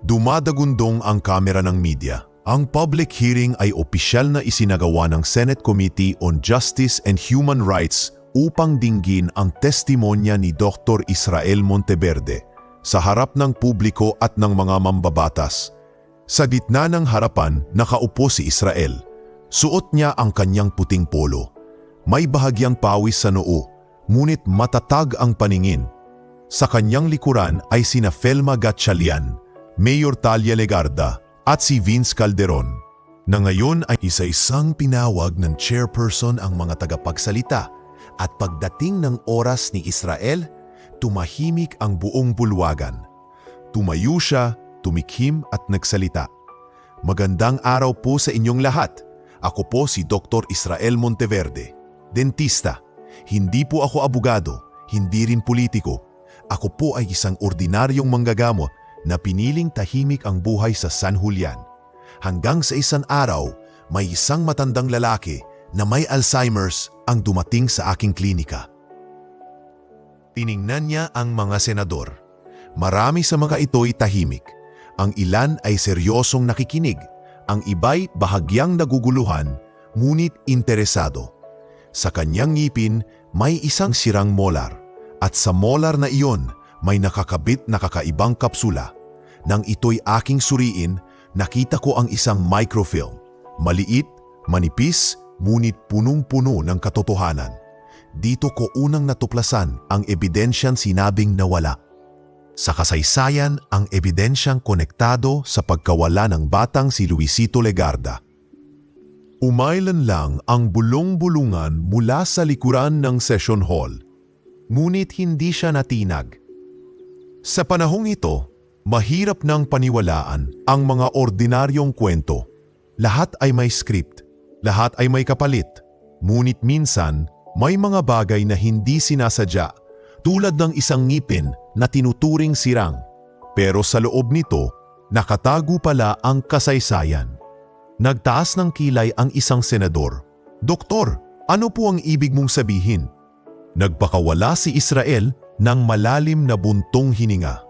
dumadagundong ang kamera ng media. Ang public hearing ay opisyal na isinagawa ng Senate Committee on Justice and Human Rights upang dinggin ang testimonya ni Dr. Israel Monteverde sa harap ng publiko at ng mga mambabatas. Sa gitna ng harapan, nakaupo si Israel. Suot niya ang kanyang puting polo. May bahagyang pawis sa noo, ngunit matatag ang paningin. Sa kanyang likuran ay sina Felma Gatchalian, Mayor Talia Legarda at si Vince Calderon, na ngayon ay isa-isang pinawag ng chairperson ang mga tagapagsalita at pagdating ng oras ni Israel, tumahimik ang buong bulwagan. Tumayo siya, tumikhim at nagsalita. Magandang araw po sa inyong lahat. Ako po si Dr. Israel Monteverde, dentista. Hindi po ako abogado, hindi rin politiko. Ako po ay isang ordinaryong manggagamot na piniling tahimik ang buhay sa San Julian. Hanggang sa isang araw, may isang matandang lalaki na may Alzheimer's ang dumating sa aking klinika. Tiningnan niya ang mga senador. Marami sa mga ito'y tahimik. Ang ilan ay seryosong nakikinig. Ang iba'y bahagyang naguguluhan, ngunit interesado. Sa kanyang ngipin, may isang sirang molar. At sa molar na iyon, may nakakabit na kakaibang kapsula. Nang ito'y aking suriin, nakita ko ang isang microfilm. Maliit, manipis, ngunit punong-puno ng katotohanan. Dito ko unang natuklasan ang ebidensyang sinabing nawala. Sa kasaysayan, ang ebidensyang konektado sa pagkawala ng batang si Luisito Legarda. Umailan lang ang bulong-bulungan mula sa likuran ng session hall. Ngunit hindi siya natinag. Sa panahong ito, mahirap nang paniwalaan ang mga ordinaryong kwento. Lahat ay may script, lahat ay may kapalit. Ngunit minsan, may mga bagay na hindi sinasadya, tulad ng isang ngipin na tinuturing sirang. Pero sa loob nito, nakatago pala ang kasaysayan. Nagtaas ng kilay ang isang senador. Doktor, ano po ang ibig mong sabihin? Nagpakawala si Israel ng malalim na buntong hininga.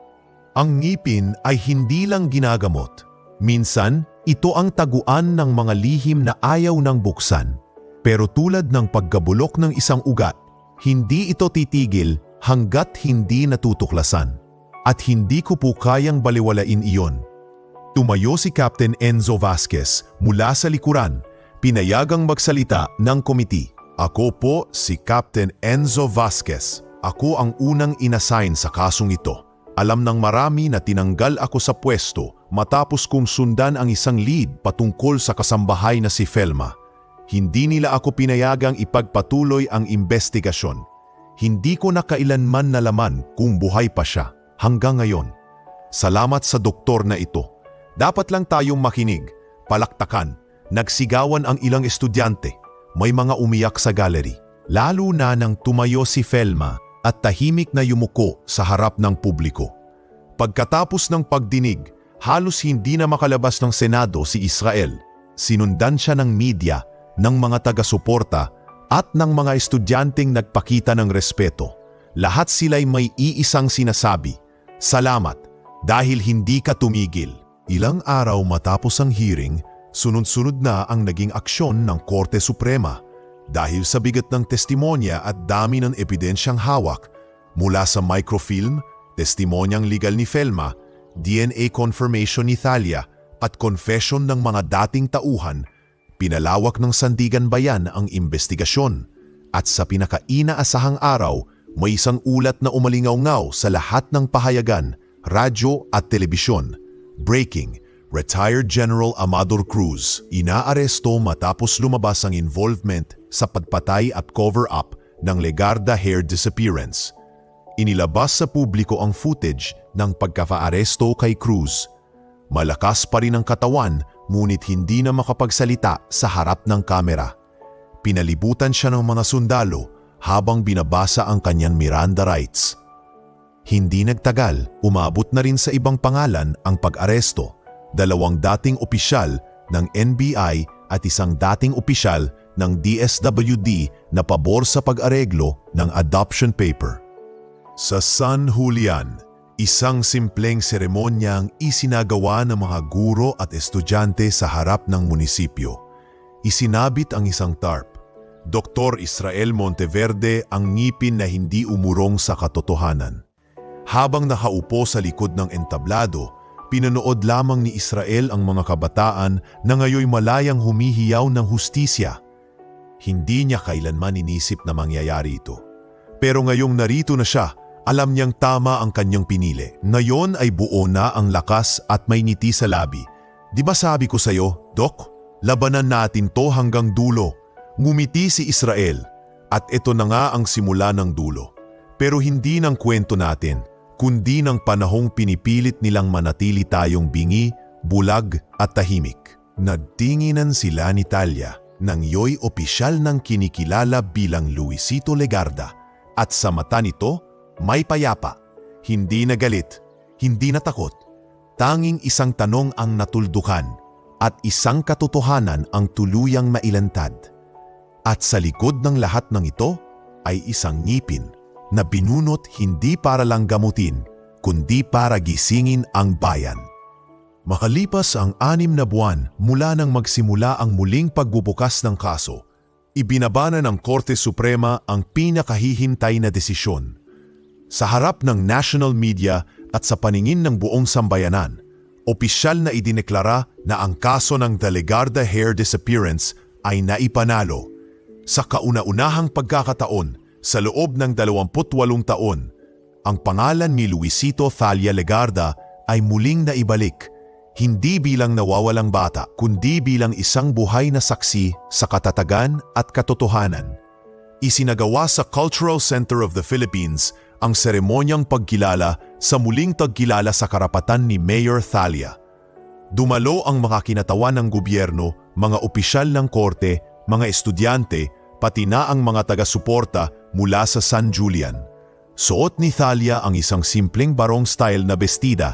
Ang ngipin ay hindi lang ginagamot. Minsan, ito ang taguan ng mga lihim na ayaw nang buksan. Pero tulad ng paggabulok ng isang ugat, hindi ito titigil hanggat hindi natutuklasan. At hindi ko po kayang baliwalain iyon. Tumayo si Captain Enzo Vasquez mula sa likuran, pinayagang magsalita ng komite. Ako po si Captain Enzo Vasquez. Ako ang unang inassign sa kasong ito. Alam ng marami na tinanggal ako sa pwesto matapos kong sundan ang isang lead patungkol sa kasambahay na si Felma. Hindi nila ako pinayagang ipagpatuloy ang investigasyon. Hindi ko na kailanman nalaman kung buhay pa siya hanggang ngayon. Salamat sa doktor na ito. Dapat lang tayong makinig, palaktakan, nagsigawan ang ilang estudyante. May mga umiyak sa gallery, lalo na nang tumayo si Felma at tahimik na yumuko sa harap ng publiko. Pagkatapos ng pagdinig, halos hindi na makalabas ng Senado si Israel. Sinundan siya ng media, ng mga taga-suporta at ng mga estudyanteng nagpakita ng respeto. lahat sila'y may iisang sinasabi, "Salamat, dahil hindi ka tumigil." Ilang araw matapos ang hearing, sunod-sunod na ang naging aksyon ng Korte Suprema dahil sa bigat ng testimonya at dami ng ebidensyang hawak mula sa microfilm, testimonyang legal ni Felma, DNA confirmation ni Thalia at confession ng mga dating tauhan. Pinalawak ng Sandigan Bayan ang investigasyon at sa pinaka-inaasahang araw, may isang ulat na umalingaw-ngaw sa lahat ng pahayagan, radyo at telebisyon. Breaking: Retired General Amador Cruz inaaresto matapos lumabas ang involvement sa pagpatay at cover-up ng Legarda hair disappearance. Inilabas sa publiko ang footage ng pagkaka-aresto kay Cruz. Malakas pa rin ang katawan ngunit hindi na makapagsalita sa harap ng kamera. Pinalibutan siya ng mga sundalo habang binabasa ang kanyang Miranda rights. Hindi nagtagal, umabot na rin sa ibang pangalan ang pag-aresto. 2 dating opisyal ng NBI at isang dating opisyal ng DSWD na pabor sa pag-areglo ng adoption paper. Sa San Julian, isang simpleng seremonyang isinagawa ng mga guro at estudyante sa harap ng munisipyo. Isinabit ang isang tarp. Dr. Israel Monteverde ang ngipin na hindi umurong sa katotohanan. Habang nakaupo sa likod ng entablado, pinanood lamang ni Israel ang mga kabataan na ngayoy malayang humihiyaw ng hustisya. Hindi niya kailanman inisip na mangyayari ito. Pero ngayong narito na siya, alam niyang tama ang kanyang pinili. Ngayon ay buo na ang lakas at may ngiti sa labi. Di ba sabi ko sa'yo, Doc? Labanan natin to hanggang dulo. Ngumiti si Israel at ito na nga ang simula ng dulo. Pero hindi ng kwento natin, kundi ng panahong pinipilit nilang manatili tayong bingi, bulag at tahimik. Nagtinginan sila ni Thalia nang iyo'y opisyal ng kinikilala bilang Luisito Legarda at sa mata nito may payapa, hindi na galit, hindi na takot. Tanging isang tanong ang natuldukan at isang katotohanan ang tuluyang mailantad. At sa likod ng lahat ng ito ay isang ngipin na binunot hindi para lang gamutin, kundi para gisingin ang bayan. Makalipas ang 6 na buwan mula nang magsimula ang muling pagbubukas ng kaso, ibinaba na ng Korte Suprema ang pinakahihintay na desisyon. Sa harap ng national media at sa paningin ng buong sambayanan, opisyal na idineklara na ang kaso ng The Legarda hair disappearance ay naipanalo. Sa kauna-unahang pagkakataon, sa loob ng 28 taon, ang pangalan ni Luisito Thalia Legarda ay muling naibalik, hindi bilang nawawalang bata, kundi bilang isang buhay na saksi sa katatagan at katotohanan. Isinagawa sa Cultural Center of the Philippines ang seremonyang pagkilala sa muling tagkilala sa karapatan ni Mayor Thalia. Dumalo ang mga kinatawan ng gobyerno, mga opisyal ng korte, mga estudyante, pati na ang mga taga-suporta mula sa San Julian. Suot ni Thalia ang isang simpleng barong-style na bestida.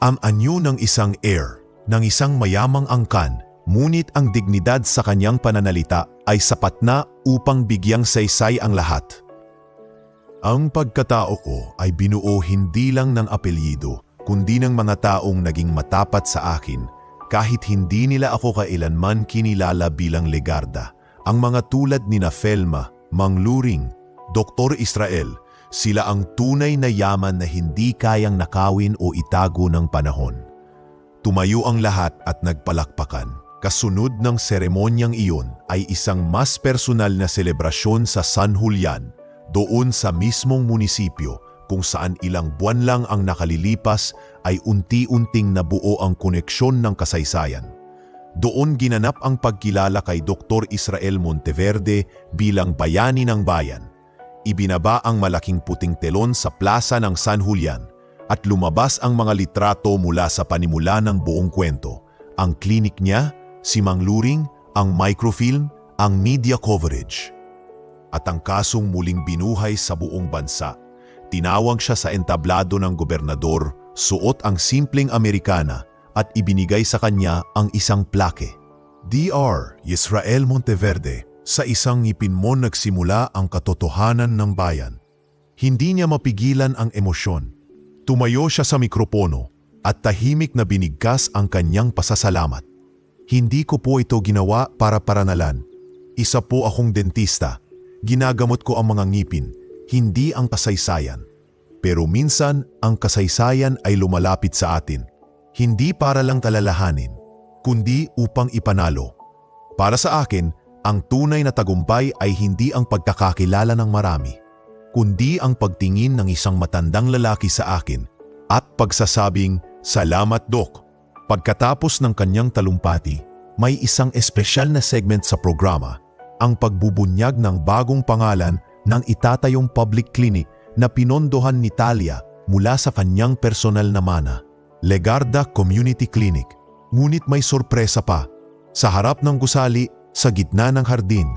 Ang anyo ng isang heir, ng isang mayamang angkan, ngunit ang dignidad sa kanyang pananalita ay sapat na upang bigyang saysay ang lahat. Ang pagkatao ko ay binuo hindi lang ng apelyido, kundi ng mga taong naging matapat sa akin kahit hindi nila ako kailanman kinilala bilang Legarda. Ang mga tulad ni Felma, Mang Luring, Dr. Israel, sila ang tunay na yaman na hindi kayang nakawin o itago ng panahon. Tumayo ang lahat at nagpalakpakan. Kasunod ng seremonyang iyon ay isang mas personal na selebrasyon sa San Julian, doon sa mismong munisipyo kung saan ilang buwan lang ang nakalilipas ay unti-unting nabuo ang koneksyon ng kasaysayan. Doon ginanap ang pagkilala kay Dr. Israel Monteverde bilang bayani ng bayan. Ibinaba ang malaking puting telon sa plaza ng San Julian at lumabas ang mga litrato mula sa panimula ng buong kwento. Ang klinik niya, si Mang Luring, ang microfilm, ang media coverage. At ang kasong muling binuhay sa buong bansa. Tinawag siya sa entablado ng gobernador, suot ang simpleng Amerikana at ibinigay sa kanya ang isang plake. Dr. Israel Monteverde, sa isang ngipin mo nagsimula ang katotohanan ng bayan. Hindi niya mapigilan ang emosyon. Tumayo siya sa mikropono at tahimik na binigkas ang kanyang pasasalamat. Hindi ko po ito ginawa para paranalan. Isa po akong dentista. Ginagamot ko ang mga ngipin, hindi ang kasaysayan. Pero minsan, ang kasaysayan ay lumalapit sa atin. Hindi para lang talalahanin, kundi upang ipanalo. Para sa akin, ang tunay na tagumpay ay hindi ang pagkakakilala ng marami, kundi ang pagtingin ng isang matandang lalaki sa akin at pagsasabing, "Salamat, Dok." Pagkatapos ng kanyang talumpati, may isang espesyal na segment sa programa, ang pagbubunyag ng bagong pangalan ng itatayong public clinic na pinondohan ni Talia mula sa kanyang personal na mana, Legarda Community Clinic. Ngunit may sorpresa pa. Sa harap ng gusali, sa gitna ng hardin,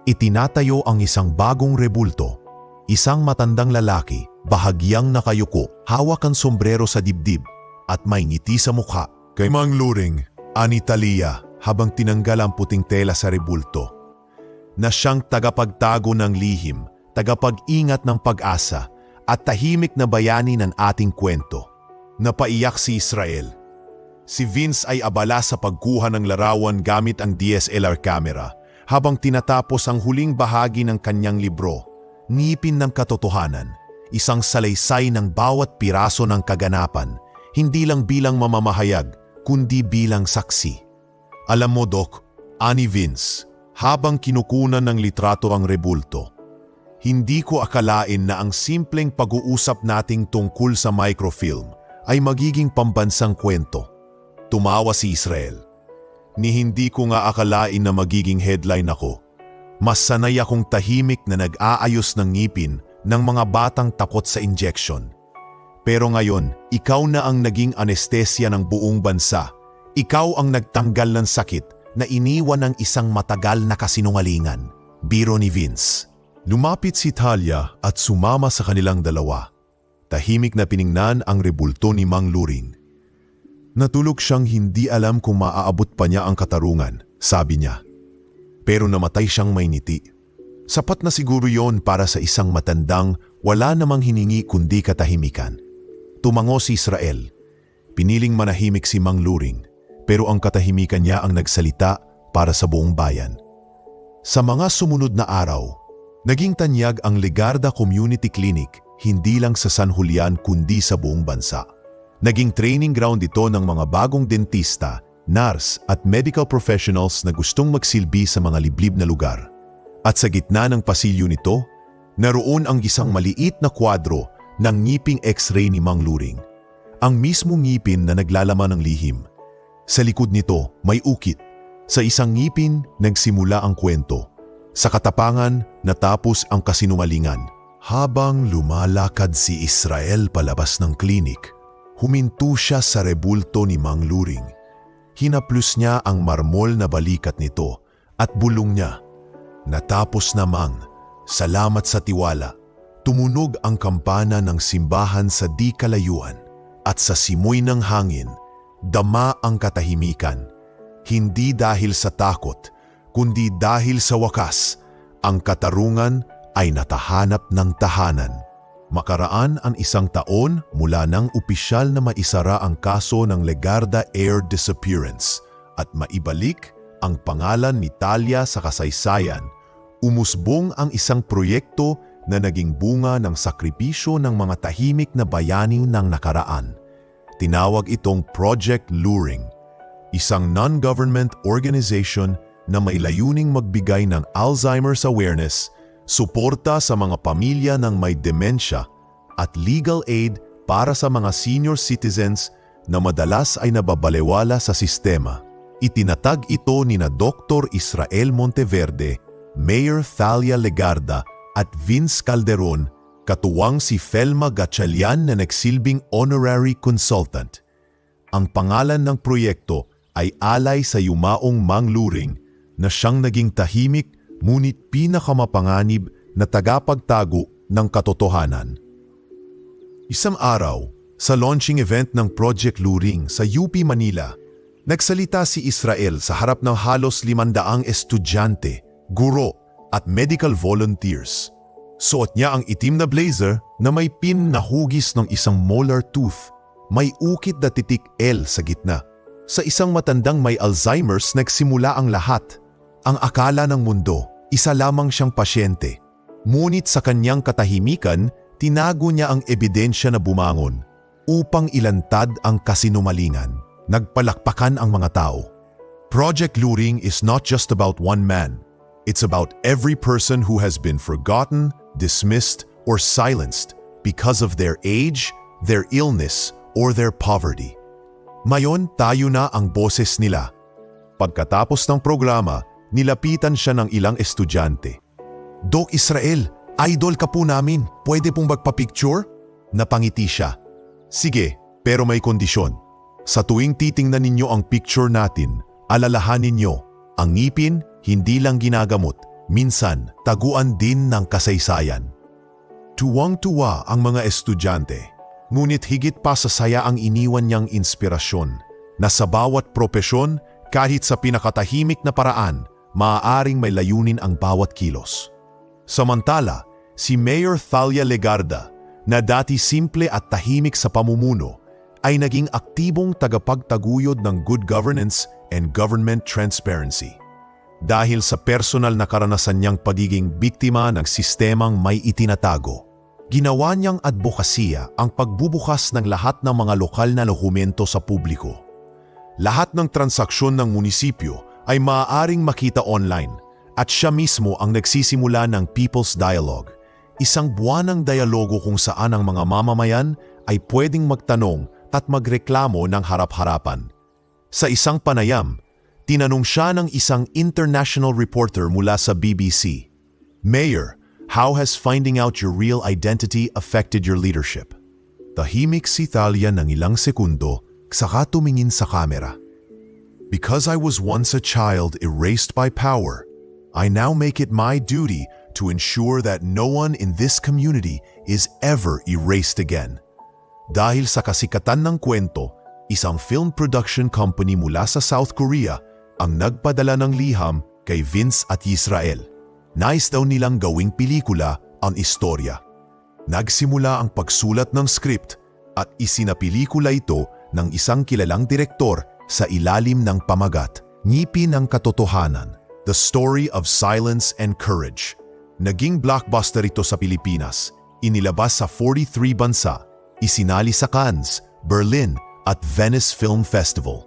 itinatayo ang isang bagong rebulto. Isang matandang lalaki, bahagyang nakayuko, hawak ang sombrero sa dibdib at may ngiti sa mukha. Kay Mang Luring, ani Talia, habang tinanggal ang puting tela sa rebulto, na siyang tagapagtago ng lihim, tagapag-ingat ng pag-asa, at tahimik na bayani ng ating kwento. Napaiyak si Israel. Si Vince ay abala sa pagkuha ng larawan gamit ang DSLR camera habang tinatapos ang huling bahagi ng kanyang libro, Ngipin ng Katotohanan, isang salaysay ng bawat piraso ng kaganapan, hindi lang bilang mamamahayag, kundi bilang saksi. Alam mo, Doc, ani Vince, habang kinukunan ng litrato ang rebulto, hindi ko akalain na ang simpleng pag-uusap nating tungkol sa microfilm ay magiging pambansang kwento. Tumawa si Israel. Ni hindi ko nga akalain na magiging headline ako. Mas sanay akong tahimik na nag-aayos ng ngipin ng mga batang takot sa injection. Pero ngayon, ikaw na ang naging anestesya ng buong bansa. Ikaw ang nagtanggal ng sakit na iniwan ng isang matagal na kasinungalingan. Biro ni Vince. Lumapit si Talia at sumama sa kanilang dalawa. Tahimik na piningnan ang rebulto ni Mang Luring. Natulog siyang hindi alam kung maaabot pa niya ang katarungan, sabi niya. Pero namatay siyang may ngiti. Sapat na siguro yon para sa isang matandang wala namang hiningi kundi katahimikan. Tumango si Israel. Piniling manahimik si Mang Luring, pero ang katahimikan niya ang nagsalita para sa buong bayan. Sa mga sumunod na araw, naging tanyag ang Legarda Community Clinic hindi lang sa San Julian kundi sa buong bansa. Naging training ground ito ng mga bagong dentista, nurse at medical professionals na gustong magsilbi sa mga liblib na lugar. At sa gitna ng pasilyo nito, naroon ang isang maliit na kwadro ng ngiping X-ray ni Mang Luring. Ang mismong ngipin na naglalaman ng lihim. Sa likod nito, may ukit. Sa isang ngipin, nagsimula ang kwento. Sa katapangan, natapos ang kasinungalingan. Habang lumalakad si Israel palabas ng klinik, huminto siya sa rebulto ni Mang Luring. Hinaplos niya ang marmol na balikat nito at bulong niya. Natapos na, Mang. Salamat sa tiwala. Tumunog ang kampana ng simbahan sa di kalayuan at sa simoy ng hangin, dama ang katahimikan. Hindi dahil sa takot, kundi dahil sa wakas, ang katarungan ay natahanap ng tahanan. Makaraan ang isang taon mula nang opisyal na maisara ang kaso ng Legarda Air Disappearance at maibalik ang pangalan ni Talia sa kasaysayan, umusbong ang isang proyekto na naging bunga ng sakripisyo ng mga tahimik na bayani ng nakaraan. Tinawag itong Project Luring, isang non-government organization na may layuning magbigay ng Alzheimer's awareness, suporta sa mga pamilya ng may demensya at legal aid para sa mga senior citizens na madalas ay nababalewala sa sistema. Itinatag ito ni na Dr. Israel Monteverde, Mayor Thalia Legarda at Vince Calderon, katuwang si Felma Gatchalian na nagsilbing honorary consultant. Ang pangalan ng proyekto ay alay sa yumaong Mang Luring na siyang naging tahimik ngunit pinakamapanganib na tagapagtago ng katotohanan. Isang araw, sa launching event ng Project Luring sa UP Manila, nagsalita si Israel sa harap ng halos 500 estudyante, guro at medical volunteers. Suot niya ang itim na blazer na may pin na hugis ng isang molar tooth. May ukit na titik L sa gitna. Sa isang matandang may Alzheimer's nagsimula ang lahat. Ang akala ng mundo, isa lamang siyang pasyente. Ngunit sa kanyang katahimikan, tinago niya ang ebidensya na bumangon upang ilantad ang kasinumalingan. Nagpalakpakan ang mga tao. Project Luring is not just about one man. It's about every person who has been forgotten, dismissed, or silenced because of their age, their illness, or their poverty. Mayon tayo na ang boses nila. Pagkatapos ng programa, nilapitan siya ng ilang estudyante. Doc Israel, idol ka po namin. Pwede pong magpa-picture? Napangiti siya. Sige, pero may kondisyon. Sa tuwing titingnan ninyo ang picture natin, alalahanin nyo, ang ngipin hindi lang ginagamot, minsan taguan din ng kasaysayan. Tuwang-tuwa ang mga estudyante, ngunit higit pa sa saya ang iniwan niyang inspirasyon na sa bawat propesyon, kahit sa pinakatahimik na paraan, maaaring may layunin ang bawat kilos. Samantala, si Mayor Thalia Legarda, na dati simple at tahimik sa pamumuno, ay naging aktibong tagapagtaguyod ng good governance and government transparency. Dahil sa personal na karanasan niyang pagiging biktima ng sistemang may itinatago, ginawa niyang advokasya ang pagbubukas ng lahat ng mga lokal na dokumento sa publiko. Lahat ng transaksyon ng munisipyo ay maaaring makita online at siya mismo ang nagsisimula ng People's Dialogue, isang buwanang dialogo kung saan ang mga mamamayan ay pwedeng magtanong at magreklamo ng harap-harapan. Sa isang panayam, tinanong siya ng isang international reporter mula sa BBC, "Mayor, how has finding out your real identity affected your leadership?" Tahimik si Thalia ng ilang sekundo, saka tumingin sa kamera. "Because I was once a child erased by power, I now make it my duty to ensure that no one in this community is ever erased again." Dahil sa kasikatan ng kwento, isang film production company mula sa South Korea ang nagpadala ng liham kay Vince at Israel. Nais daw nilang gawing pelikula ang istorya. Nagsimula ang pagsulat ng script at isinapelikula ito ng isang kilalang direktor sa ilalim ng pamagat, Ngipin ng Katotohanan, The Story of Silence and Courage. Naging blockbuster ito sa Pilipinas, inilabas sa 43 bansa, isinali sa Cannes, Berlin at Venice Film Festival.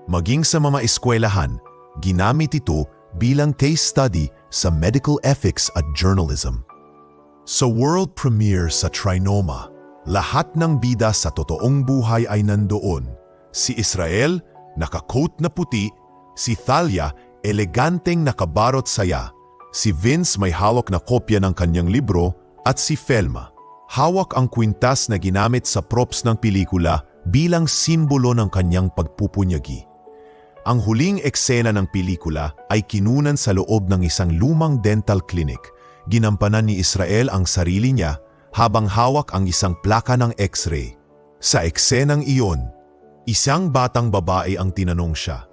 Maging sa mga eskwelahan, ginamit ito bilang case study sa medical ethics at journalism. Sa world premiere sa Trinoma, lahat ng bida sa totoong buhay ay nandoon. Si Israel, naka-coat na puti, si Thalia, eleganteng nakabarot saya, si Vince may hawak na kopya ng kanyang libro, at si Felma, hawak ang kwintas na ginamit sa props ng pelikula bilang simbolo ng kanyang pagpupunyagi. Ang huling eksena ng pelikula ay kinunan sa loob ng isang lumang dental clinic. Ginampanan ni Israel ang sarili niya habang hawak ang isang plaka ng X-ray. Sa eksenang iyon, isang batang babae ang tinanong siya,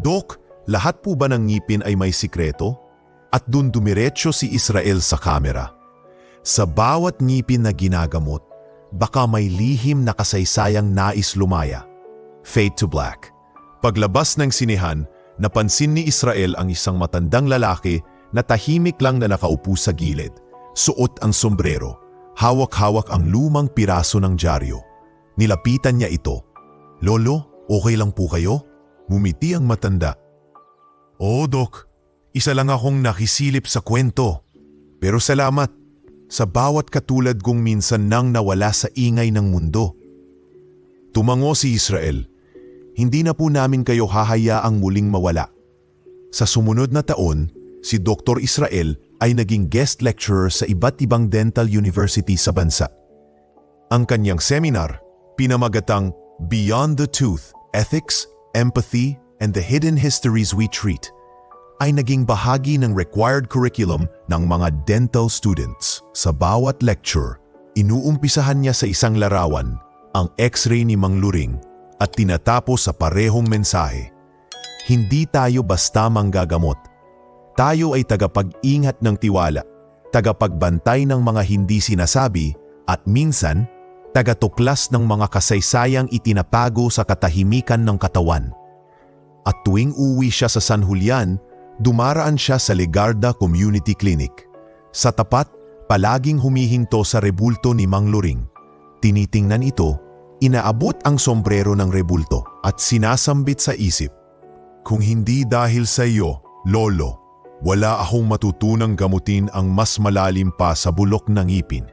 "Dok, lahat po ba ng ngipin ay may sikreto?" At dun dumiretso si Israel sa kamera. Sa bawat ngipin na ginagamot, baka may lihim na kasaysayang nais lumaya. Fade to black. Paglabas ng sinehan, napansin ni Israel ang isang matandang lalaki na tahimik lang na nakaupo sa gilid. Suot ang sombrero, hawak-hawak ang lumang piraso ng dyaryo. Nilapitan niya ito. "Lolo, okay lang po kayo?" Ngumiti ang matanda. "Oo, Dok. Isa lang akong nakisilip sa kwento. Pero salamat sa bawat katulad kong minsan nang nawala sa ingay ng mundo." Tumango si Israel. "Hindi na po namin kayo hahayaang muling mawala." Sa sumunod na taon, si Dr. Israel ay naging guest lecturer sa iba't ibang dental university sa bansa. Ang kanyang seminar, pinamagatang Beyond the Tooth, Ethics, Empathy, and the Hidden Histories We Treat, ay naging bahagi ng required curriculum ng mga dental students. Sa bawat lecture, inuumpisahan niya sa isang larawan, ang X-ray ni Mang Luring, at tinatapos sa parehong mensahe. Hindi tayo basta manggagamot. Tayo ay tagapag-ingat ng tiwala. tagapagbantay ng mga hindi sinasabi at minsan, tagatuklas ng mga kasaysayang itinapago sa katahimikan ng katawan. At tuwing uwi siya sa San Julian, dumaraan siya sa Legarda Community Clinic. Sa tapat, palaging humihinto sa rebulto ni Mang Loring. Tinitingnan ito, inaabot ang sombrero ng rebulto at sinasambit sa isip. Kung hindi dahil sa iyo, Lolo, wala akong matutunang gamutin ang mas malalim pa sa bulok ng ngipin.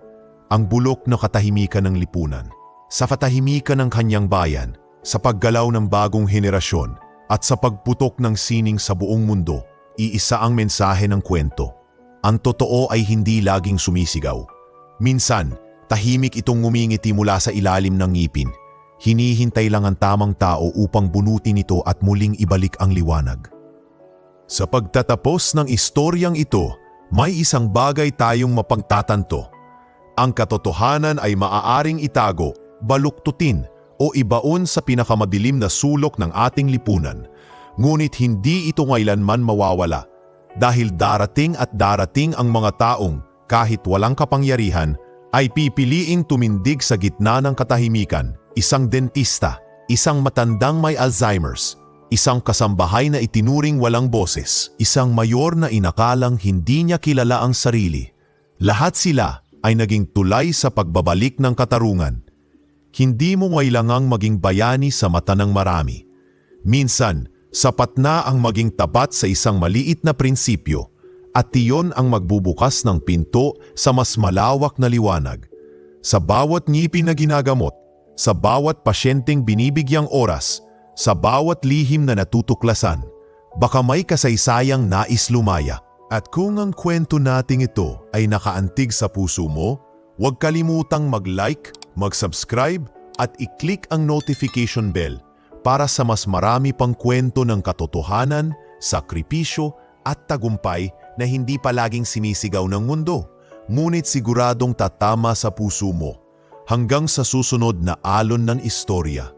Ang bulok na katahimikan ng lipunan, sa katahimikan ng kanyang bayan, sa paggalaw ng bagong henerasyon, at sa pagputok ng sining sa buong mundo, iisa ang mensahe ng kwento. Ang totoo ay hindi laging sumisigaw. Minsan, tahimik itong ngumingiti mula sa ilalim ng ngipin. Hinihintay lang ang tamang tao upang bunutin ito at muling ibalik ang liwanag. Sa pagtatapos ng istoryang ito, may isang bagay tayong mapagtatanto. Ang katotohanan ay maaaring itago, baluktutin o ibaon sa pinakamadilim na sulok ng ating lipunan. Ngunit hindi ito kailanman mawawala dahil darating at darating ang mga taong kahit walang kapangyarihan ay pipiliing tumindig sa gitna ng katahimikan. Isang dentista, isang matandang may Alzheimer's, isang kasambahay na itinuring walang boses, isang mayor na inakalang hindi niya kilala ang sarili. Lahat sila ay naging tulay sa pagbabalik ng katarungan. Hindi mo kailangang maging bayani sa mata ng marami. Minsan, sapat na ang maging tapat sa isang maliit na prinsipyo at iyon ang magbubukas ng pinto sa mas malawak na liwanag. Sa bawat ngipin na ginagamot, sa bawat pasyenteng binibigyang oras, sa bawat lihim na natutuklasan, baka may kasaysayang nais lumaya. At kung ang kwento nating ito ay nakaantig sa puso mo, huwag kalimutang mag-like, mag-subscribe at i-click ang notification bell para sa mas marami pang kwento ng katotohanan, sakripisyo at tagumpay na hindi palaging sinisigaw ng mundo, ngunit siguradong tatama sa puso mo. Hanggang sa susunod na alon ng istorya.